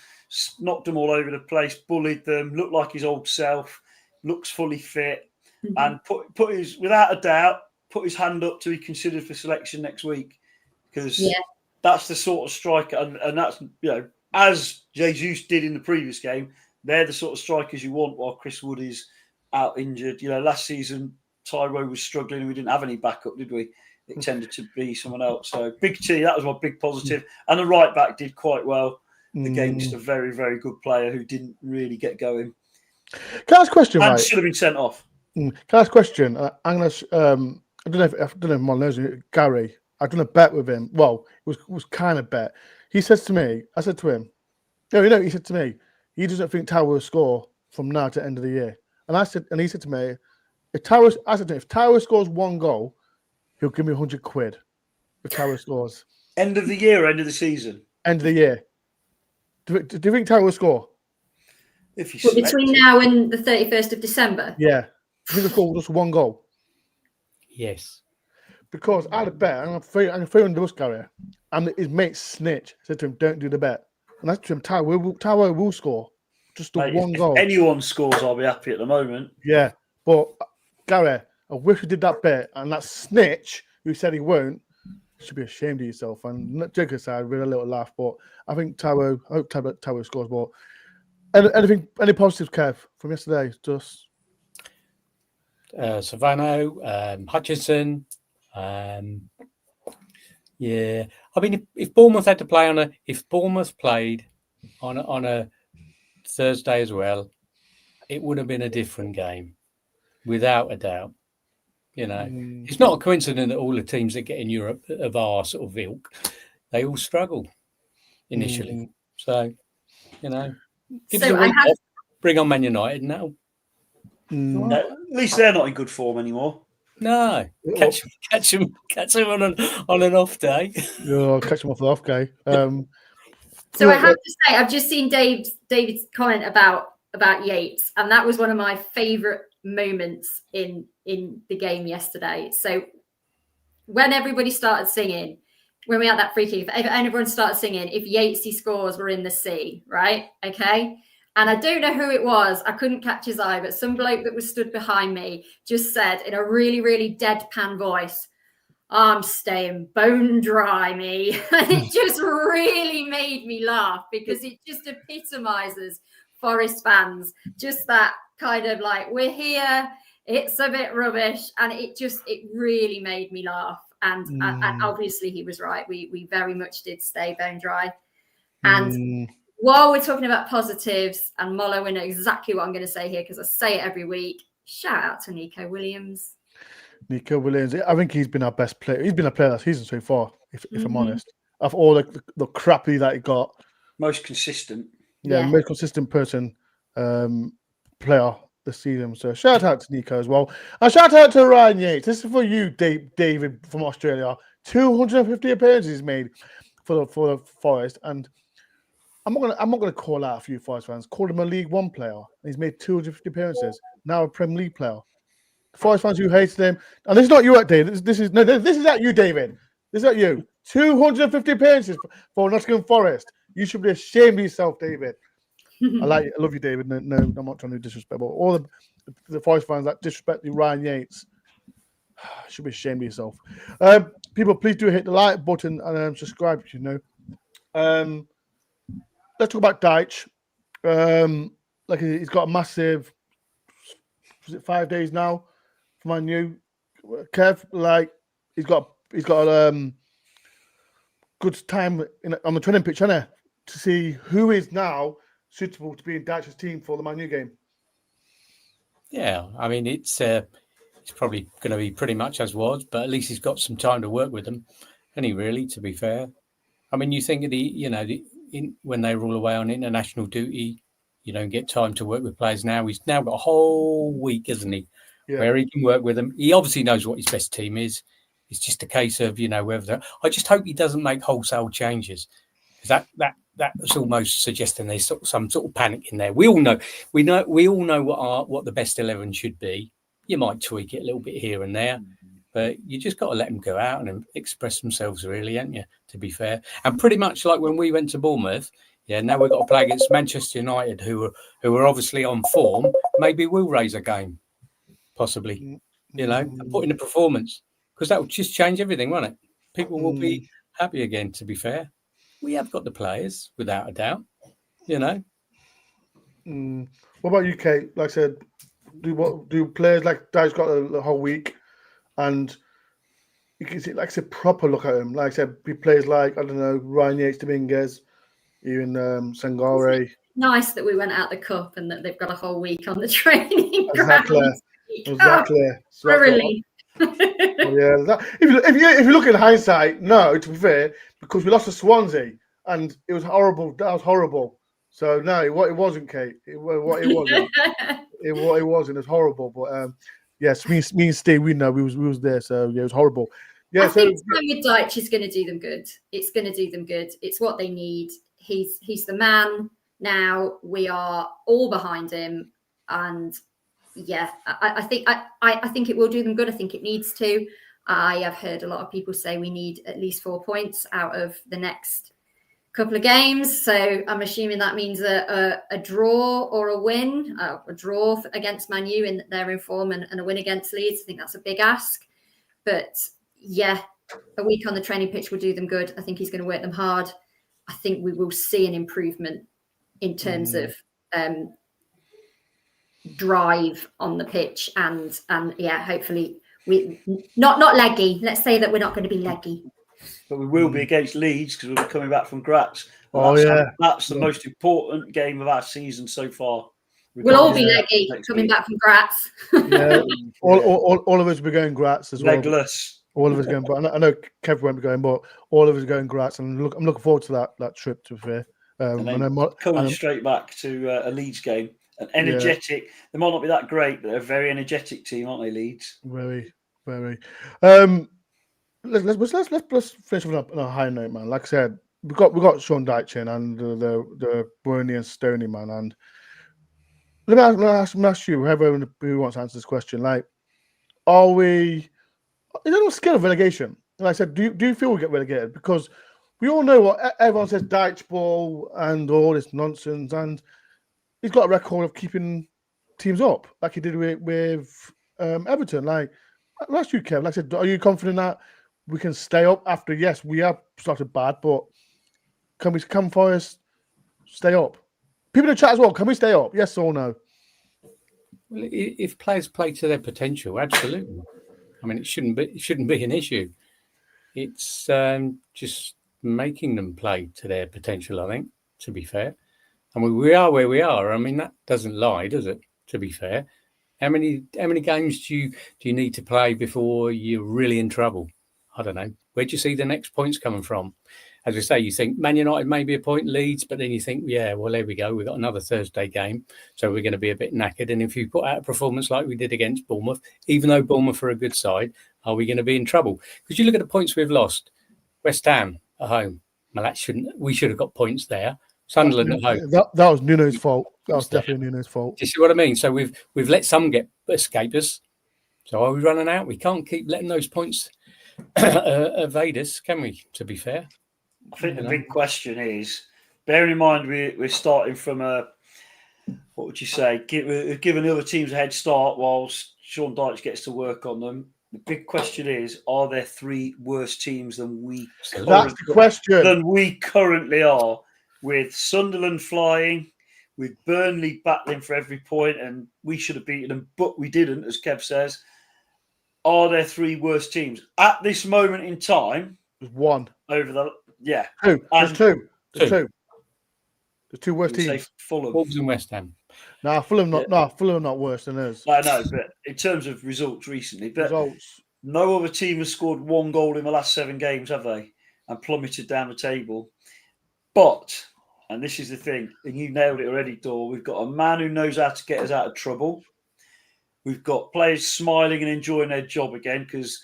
knocked them all over the place, bullied them, looked like his old self, looks fully fit, and put his, without a doubt, put his hand up to be considered for selection next week, because that's the sort of striker, and that's, as Jesus did in the previous game, they're the sort of strikers you want while Chris Wood is out injured. Last season Taiwo was struggling and we didn't have any backup, did we? it tended to be someone else. So Big T, that was my big positive. And the right back did quite well against a very, very good player who didn't really get going. Can I ask a question, And right? should have been sent off. Can I ask a question? I'm gonna. I don't know if Mon knows it. Gary. I've done a bet with him. Well, it was kind of bet. He says to me. I said to him. No, he said to me. He doesn't think Tower will score from now to the end of the year. And he said to me, if Tower scores 1 goal, he'll give me 100 quid. If Tower scores. End of the year, or end of the season. End of the year. Do you think Tower will score? If you between now and the 31st of December? Yeah. Do you think he'll score just 1 goal? Yes. Because I had a bet, I'm going to throw in the bus carrier, and his mate Snitch said to him, "Don't do the bet." And I said to him, Tower will score just the 1 goal. If anyone scores, I'll be happy at the moment. Yeah, but Gary, I wish we did that bet, and that Snitch who said he won't should be ashamed of yourself. And not joke aside, we had a little laugh, but I think I hope Tower scores. But any positives, Kev, from yesterday? Just Savano, Hutchinson. Yeah, I mean, if Bournemouth had to play if Bournemouth played on a Thursday as well, it would have been a different game, without a doubt. It's not a coincidence that all the teams that get in Europe of our sort of ilk, they all struggle initially. So, give us a week off, bring on Man United now. At least they're not in good form anymore. No, catch them on an off day. Yeah, catch them off the off day. So I have to say, I've just seen David's comment about Yates, and that was one of my favourite moments in the game yesterday. So when everybody started singing, when we had that free kick, if everyone started singing, if Yatesy scores, we're in the sea, right? Okay. And I don't know who it was. I couldn't catch his eye, but some bloke that was stood behind me just said in a really, really deadpan voice, "I'm staying bone dry, me." And it just really made me laugh because it just epitomises Forest fans. Just that kind of like, we're here, it's a bit rubbish. And it really made me laugh. And obviously he was right. We very much did stay bone dry. And while we're talking about positives, and Molo will know exactly what I'm going to say here because I say it every week, shout out to Nico Williams. Nico Williams, I think he's been our best player. He's been a player that season so far, if I'm honest. Of all the crappy that he got. Most consistent. Yeah, most consistent player this season. So shout out to Nico as well. And shout out to Ryan Yates. This is for you, David from Australia. 250 appearances made for the Forest. And I'm not gonna call out a few Forest fans. Call him a League One player. He's made 250 appearances. Now a Premier League player. Forest fans who hated him, and this is not you, David. This is at you, David. This is at you. 250 appearances for Nottingham Forest. You should be ashamed of yourself, David. I love you, David. No, I'm not trying to disrespect, but all the Forest fans that disrespect Ryan Yates should be ashamed of yourself. People, please do hit the like button and subscribe. Let's talk about Deitch. Like he's got a massive. Was it 5 days now? For my new Kev, like he's got good time on the training pitch, hasn't he? To see who is now suitable to be in Dyche's team for the Man U game. Yeah, I mean it's probably going to be pretty much as was, but at least he's got some time to work with them. And he really, to be fair, I mean, you think of when they were all away on international duty, get time to work with players. Now he's now got a whole week, isn't he? Yeah. Where he can work with them. He obviously knows what his best team is. It's just a case of whether I just hope he doesn't make wholesale changes. That's almost suggesting there's some sort of panic in there. We all know what the best 11 should be. You might tweak it a little bit here and there, but you just got to let them go out and express themselves, really, haven't you? To be fair, and pretty much like when we went to Bournemouth. Yeah, now we've got to play against Manchester United, who are obviously on form. Maybe we'll raise a game, possibly, and put in a performance, because that will just change everything, won't it? People will be happy again, to be fair. We have got the players, without a doubt, What about you, Kate? Like I said, do players like Dyche got the whole week, and you can see, like I said, proper look at him. Like I said, he plays like, I don't know, Ryan Yates Dominguez, even Sangare. Nice that we went out the cup and that they've got a whole week on the training Exactly. ground. Exactly. So What a that's relief. if you look in hindsight, no, to be fair, because we lost to Swansea and it was horrible. That was horrible. So no, it wasn't, Kate. It wasn't. It wasn't. It was horrible. But yes, me and Steve, we know we was there. So yeah, it was horrible. Yeah. I think time with Deitch is going to do them good. It's going to do them good. It's what they need. He's the man now. We are all behind him, and yeah, I think it will do them good. I think it needs to. I have heard a lot of people say we need at least 4 points out of the next couple of games. So I'm assuming that means a draw or a win, a draw against Man U in their inform and a win against Leeds. I think that's a big ask. But yeah, a week on the training pitch will do them good. I think he's going to work them hard. I think we will see an improvement in terms of drive on the pitch and yeah, hopefully we not leggy. Let's say that we're not going to be leggy. But we will be against Leeds because we'll be coming back from Graz. That's the most important game of our season so far. We'll all be leggy coming back from Graz. Yeah, all of us will be going Graz as well. Legless. All of us going, but I know Kev won't be going, but all of us are going Graz, and I'm looking forward to that trip. To be fair, coming straight back to a Leeds game, an energetic. Yeah. They might not be that great, but they're a very energetic team, aren't they, Leeds? Very, very. Let's finish on a high note, man. Like I said, we got Sean Dyche in and the Burnley and Stoney man, and let me ask you, whoever who wants to answer this question, like, are we? Is there no skill of relegation? And I said, do you feel we get relegated? Because we all know what everyone says, Dyche ball and all this nonsense, and he's got a record of keeping teams up, like he did with Everton. Like, I'll ask you, Kev. Like I said, are you confident that we can stay up after? Yes, we have started bad, but can Forest stay up? People in the chat as well. Can we stay up? Yes or no? Well, if players play to their potential, absolutely. I mean, it shouldn't be an issue. It's just making them play to their potential, I think, to be fair. And we are where we are. I mean, that doesn't lie, does it? To be fair, how many games do you need to play before you're really in trouble? I don't know. Where do you see the next points coming from? As I say, you think Man United may be a point, Leeds, but then you think, yeah, well, there we go. We've got another Thursday game, so we're going to be a bit knackered. And if you put out a performance like we did against Bournemouth, even though Bournemouth are a good side, are we going to be in trouble? Because you look at the points we've lost. West Ham at home. Well, we should have got points there. Sunderland at home. That was Nuno's fault. That was definitely Nuno's fault. Do you see what I mean? So we've let some escape us. So are we running out? We can't keep letting those points evade us, can we? To be fair, I think the big question is, bearing in mind we're starting from what would you say? Giving the other teams a head start whilst Sean Dyche gets to work on them. The big question is: are there 3 worse teams than we? That's the question. Than we currently are, with Sunderland flying, with Burnley battling for every point, and we should have beaten them, but we didn't, as Kev says. Are there 3 worse teams at this moment in time? There's one. Over the 2. There's 2. There's 2. The 2 worst teams. Fulham. Wolves and West Ham. Fulham not worse than us. I know, but in terms of results recently, no other team has scored 1 goal in the last 7 games, have they? And plummeted down the table. But, and this is the thing, and you nailed it already, Dore, we've got a man who knows how to get us out of trouble. We've got players smiling and enjoying their job again, because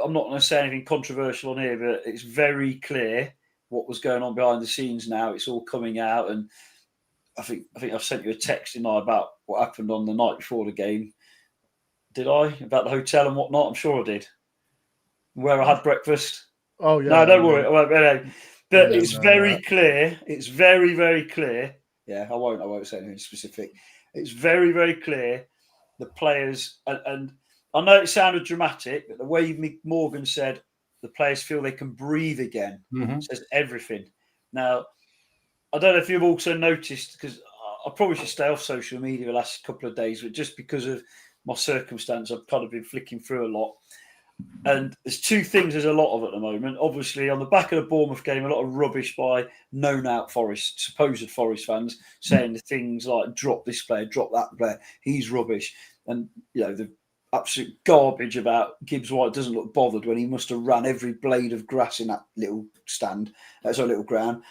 I'm not going to say anything controversial on here, but it's very clear what was going on behind the scenes now. It's all coming out, and I think I've sent you a text tonight about what happened on the night before the game. Did I? About the hotel and whatnot? I'm sure I did. Where I had breakfast. Oh, yeah. No, don't worry. But it's very clear. It's very, very clear. Yeah, I won't say anything specific. It's very, very clear. The players, and I know it sounded dramatic, but the way Mick Morgan said the players feel they can breathe again says everything. Now, I don't know if you've also noticed, because I probably should stay off social media the last couple of days, but just because of my circumstance, I've kind of been flicking through a lot. And there's two things there's a lot of at the moment. Obviously, on the back of the Bournemouth game, a lot of rubbish by known-out Forest, supposed Forest fans, saying the things like, drop this player, drop that player, he's rubbish. And, the absolute garbage about Gibbs White doesn't look bothered when he must have ran every blade of grass in that little stand. That's a little ground.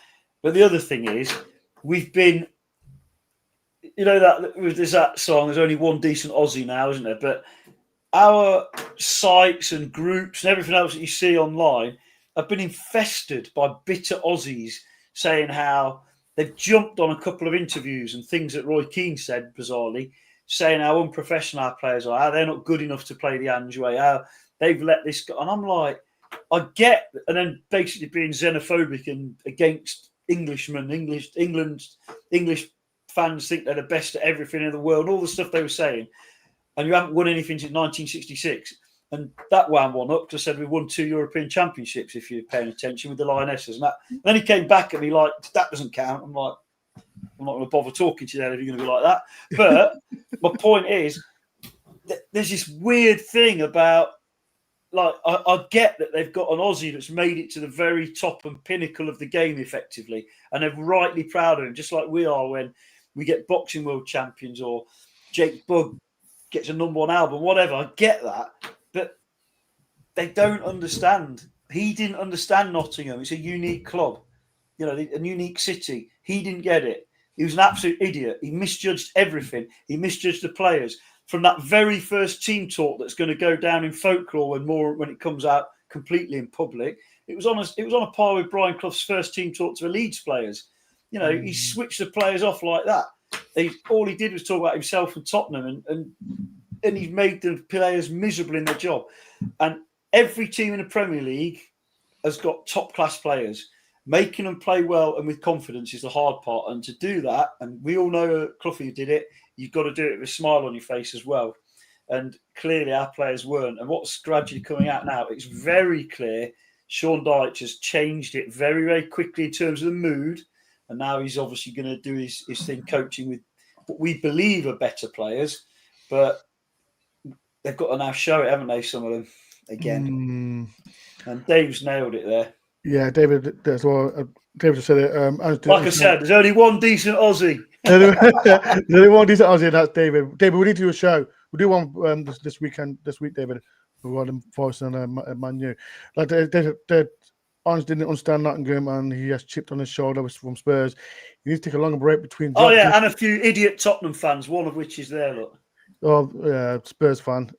But the other thing is, we've been, there's that song, there's only one decent Aussie now, isn't there? But our sites and groups and everything else that you see online have been infested by bitter Aussies saying how they've jumped on a couple of interviews and things that Roy Keane said, bizarrely, saying how unprofessional our players are, how they're not good enough to play the Ange way, how they've let this go. And I'm like, I get, and then basically being xenophobic and against Englishmen, English fans think they're the best at everything in the world, all the stuff they were saying. And you haven't won anything since 1966. And that wound one up to said we won 2 European Championships, if you're paying attention, with the Lionesses. And then he came back at me like, that doesn't count. I'm like, I'm not going to bother talking to you then if you're going to be like that. But my point is, there's this weird thing about, like, I get that they've got an Aussie that's made it to the very top and pinnacle of the game effectively. And they're rightly proud of him, just like we are when we get boxing world champions or Jake Bugg gets a #1 album, whatever. I get that, but they don't understand. He didn't understand Nottingham. It's a unique club, a unique city. He didn't get it. He was an absolute idiot. He misjudged everything. He misjudged the players. From that very first team talk that's going to go down in folklore when it comes out completely in public, it was on a par with Brian Clough's first team talk to the Leeds players. He switched the players off like that. All he did was talk about himself and Tottenham, and he's made the players miserable in their job. And every team in the Premier League has got top-class players. Making them play well and with confidence is the hard part. And to do that, and we all know Cloughie did it, you've got to do it with a smile on your face as well. And clearly our players weren't. And what's gradually coming out now, it's very clear Sean Dyche has changed it very, very quickly in terms of the mood. And now he's obviously going to do his thing coaching with what we believe are better players. But they've got to now show it, haven't they, some of them, again. And Dave's nailed it there. Yeah, David as well. David just said it. Like I said, there's only one decent Aussie. There's only one decent Aussie, and that's David. David, we need to do a show. We'll do one this week, David. We're on Forest and Man U. Like they honestly didn't understand Nottingham, and he has chipped on his shoulder from Spurs. He needs to take a longer break between. Oh yeah, and a few idiot Tottenham fans, one of which is there. Look. Oh yeah, Spurs fan.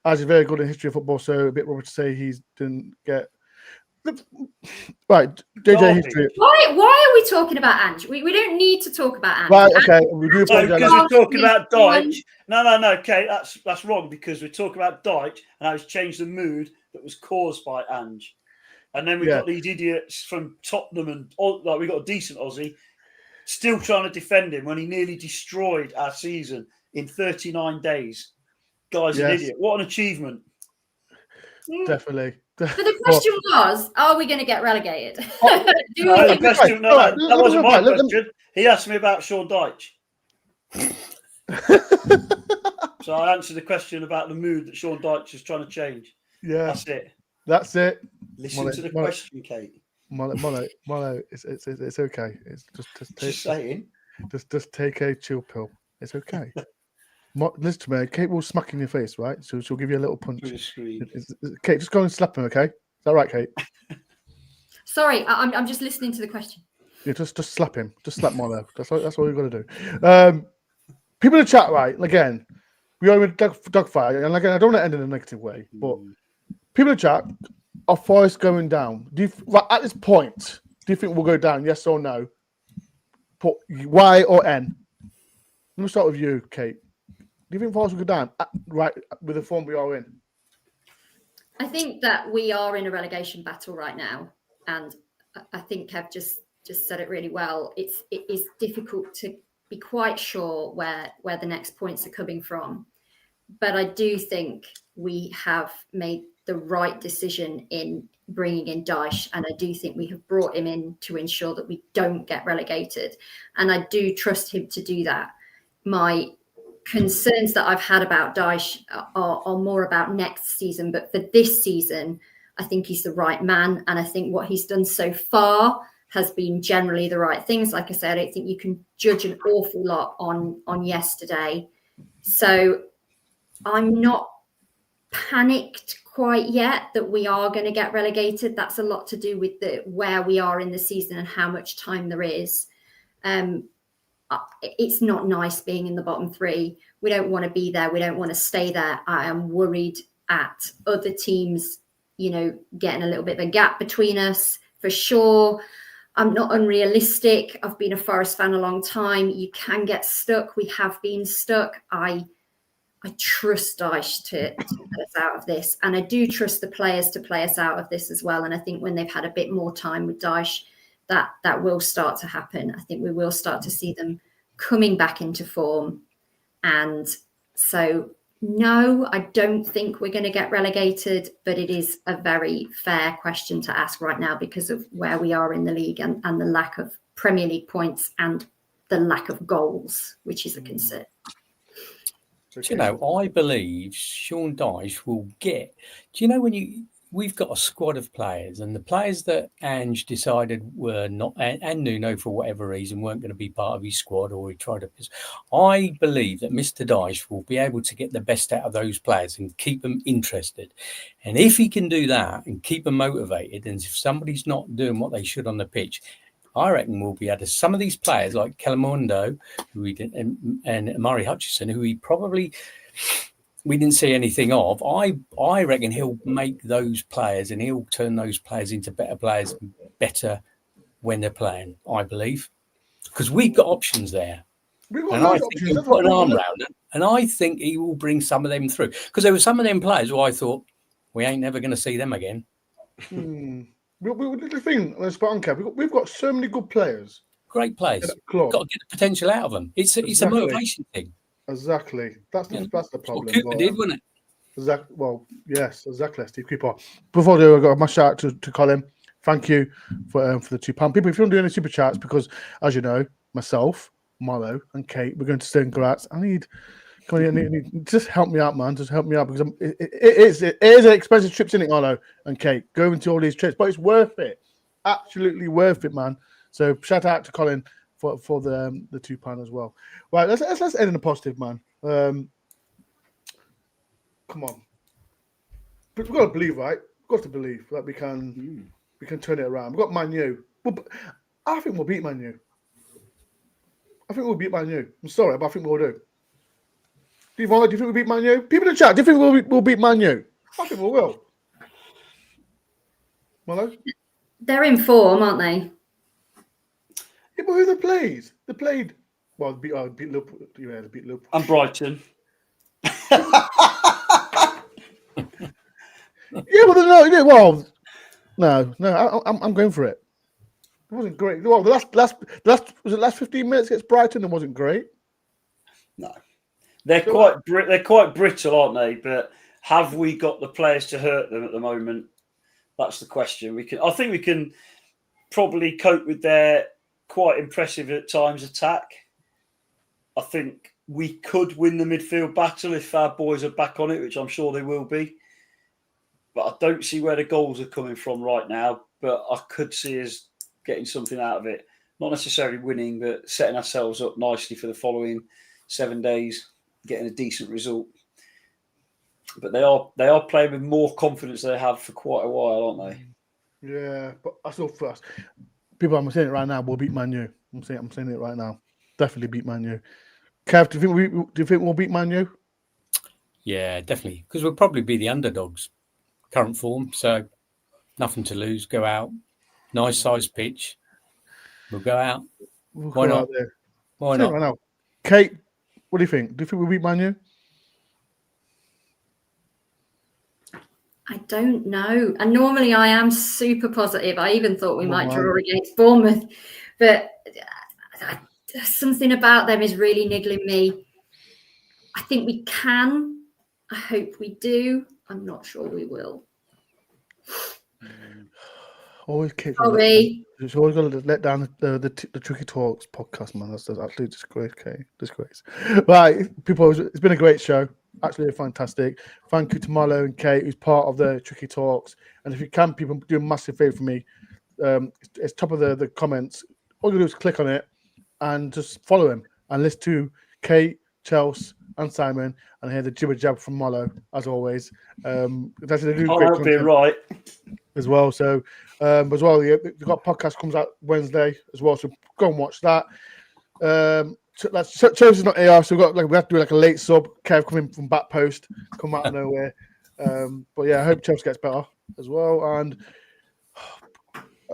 As he's very good in history of football, so a bit rubbish to say he didn't get. Right, JJ history. Why are we talking about Ange? We don't need to talk about Ange. Right, okay, we do apologize. Because we're talking about Dyche. No, Kate, that's wrong, because we're talking about Dyche and how he's changed the mood that was caused by Ange. And then we've got these idiots from Tottenham and we've got a decent Aussie still trying to defend him when he nearly destroyed our season in 39 days. Guy's an idiot. What an achievement. Definitely. So the question was, are we going to get relegated? That wasn't my question. He asked me about Sean Dyche. So I answered the question about the mood that Sean Dyche is trying to change. Yeah. That's it. Listen Listen to the question, Kate. Molo, it's okay. It's just saying. Just take a chill pill. It's okay. Listen to me. Kate will smack in your face, right? So she'll give you a little punch. Kate, just go and slap him, okay? Is that right, Kate? Sorry, I'm just listening to the question. Yeah, just slap him. Just slap Molo. That's all you've got to do. People in the chat, right? Again, we are in dogfight, and again, I don't want to end in a negative way, but people in the chat, are Forest going down? At this point, do you think we'll go down? Yes or no? Put Y or N. Let me start with you, Kate. Do you think Forest will go down right with the form we are in? I think that we are in a relegation battle right now, and I think Kev just said it really well. It is difficult to be quite sure where the next points are coming from, but I do think we have made the right decision in bringing in Dyche, and I do think we have brought him in to ensure that we don't get relegated, and I do trust him to do that. My concerns that I've had about Dyche are more about next season. But for this season, I think he's the right man. And I think what he's done so far has been generally the right things. Like I said, I don't think you can judge an awful lot on yesterday. So I'm not panicked quite yet that we are going to get relegated. That's a lot to do with where we are in the season and how much time there is. It's not nice being in the bottom three. We don't want to be there. We don't want to stay there. I am worried at other teams, getting a little bit of a gap between us for sure. I'm not unrealistic. I've been a Forest fan a long time. You can get stuck. We have been stuck. I trust Dyche to get us out of this. And I do trust the players to play us out of this as well. And I think when they've had a bit more time with Dyche, that will start to happen. I think we will start to see them coming back into form. And so, no, I don't think we're going to get relegated, but it is a very fair question to ask right now because of where we are in the league and the lack of Premier League points and the lack of goals, which is a concern. I believe Sean Dyche will get. When we've got a squad of players, and the players that Ange decided were not, and Nuno for whatever reason weren't going to be part of his squad, or he tried to. I believe that Mr. Dyche will be able to get the best out of those players and keep them interested. And if he can do that and keep them motivated, and if somebody's not doing what they should on the pitch, I reckon we'll be able to. Some of these players like Calamundo, who we did, and Murray Hutchison, who we didn't see anything of. I reckon he'll make those players and he'll turn those players into better players, better when they're playing, I believe. Because we've got options there. We've got and I think options. he'll put an arm around it. And I think he will bring some of them through. Because there were some of them players who I thought, we ain't never going to see them again. The thing, let's spot on, Kev. We've got so many good players. Great players. Got to get the potential out of them. It's a motivation thing. Exactly. That's the problem. Well, Cooper did, wasn't it? Exactly. Well, yes, exactly. Steve Cooper. Before I do, I got my shout out to Colin. Thank you for the £2. People, if you don't do any super chats, because as you know, myself, Marlo, and Kate, we're going to stay in Graz. I need just help me out, man. Just help me out because it is an expensive trip, isn't it, Marlo and Kate? Going to all these trips, but it's worth it. Absolutely worth it, man. So shout out to Colin for the £2 as well. Right, let's end in a positive, man. Come on, we've got to believe, right? We've got to believe that we can turn it around. We've got Man U. I think we'll beat Man U. I think we'll beat Man U. I'm sorry, but I think we'll do. Do you think we'll beat Man U? People in the chat, do you think we'll beat Man U? I think we will. Marlo? They're in form, aren't they? Yeah, but who they played? They played. Well, beat Liverpool. Yeah, they beat Liverpool. And Brighton. Yeah, but no. Well, no. I'm going for it. It wasn't great. Well, the last 15 minutes against Brighton. It wasn't great. No, they're quite brittle, aren't they? But have we got the players to hurt them at the moment? That's the question. I think we can probably cope with their quite impressive at times attack. I think we could win the midfield battle if our boys are back on it, which I'm sure they will be. But I don't see where the goals are coming from right now. But I could see us getting something out of it. Not necessarily winning, but setting ourselves up nicely for the following 7 days, getting a decent result. But they are playing with more confidence than they have for quite a while, aren't they? Yeah, but I still first. People, I'm saying it right now. We'll beat Man U. I'm saying it right now. Definitely beat Man U. Kev, do you think we'll beat Man U? Yeah, definitely. Because we'll probably be the underdogs, current form. So nothing to lose. Go out. Nice sized pitch. We'll go out. Why not? Why not? Right now. Kate, what do you think? Do you think we'll beat Man U? I don't know. And normally I am super positive. I even thought we might draw against Bournemouth. But something about them is really niggling me. I think we can. I hope we do. I'm not sure we will. Always kick. Sorry. It's always got to let down the Tricky Talks podcast, man. That's absolutely disgrace. Okay, disgrace. Right, people. It's been a great show. Absolutely fantastic. Thank you to Marlo and Kate, who's part of the Tricky Talks. And if you can, people, do a massive favor for me. It's top of the comments. All you do is click on it and just follow him and listen to Kate, Chelsea, and Simon, and hear the jibber jab from Marlo as always. That's a great content right as well. So as well, you've got podcast comes out Wednesday as well. So go and watch that. Chelsea's not here, so we have to do like a late sub. Kev coming from back post, come out of nowhere. But yeah, I hope Chelsea gets better as well. And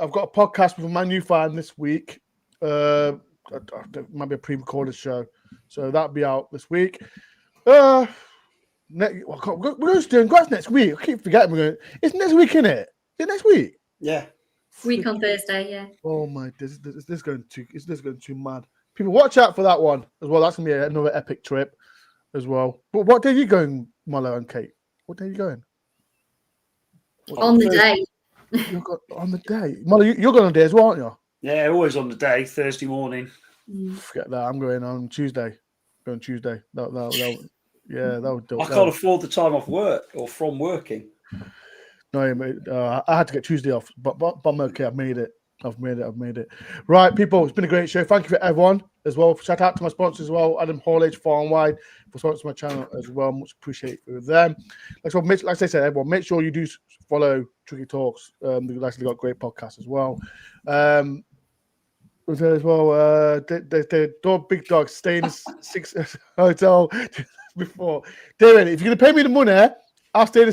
I've got a podcast with my new fan this week. It might be a pre-recorded show, so that'll be out this week. We're going to do grass next week. I keep forgetting it's next week, isn't it? Is it next week? Yeah. Week on Thursday, yeah. Oh my! This is going too mad. People, watch out for that one as well. That's gonna be another epic trip as well. But what day are you going, Marlo and Kate? What day are you going? On the day. On the day, Marlo, you're going on the day as well, aren't you? Yeah, always on the day, Thursday morning. Forget that. I'm going on Tuesday. Going Tuesday. That would do. I can't afford the time off work or from working. No, mate, I had to get Tuesday off, but I'm okay. I've made it. Right, people, it's been a great show. Thank you for everyone as well. Shout out to my sponsors as well, Adam Haulage, Far and Wide, for sponsoring my channel as well. Much appreciated for them. Like I said, everyone, make sure you do follow Tricky Talks. They've actually got great podcasts as well. As well, the big dog stay in the 6 hotel before. Darren, if you're going to pay me the money, I'll stay in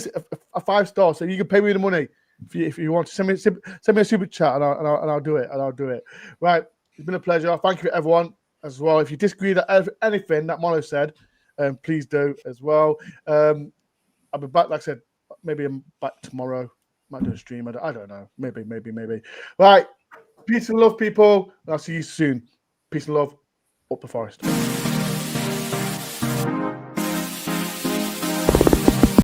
a 5-star, so you can pay me the money. If you want to send me a super chat and I'll do it. Right, it's been a pleasure. Thank you for everyone as well. If you disagree with anything that Marlo said, please do as well. I'll be back. Like I said, maybe I'm back tomorrow. Might do a stream. I don't know. Maybe. Right. Peace and love, people. I'll see you soon. Peace and love. Up the forest.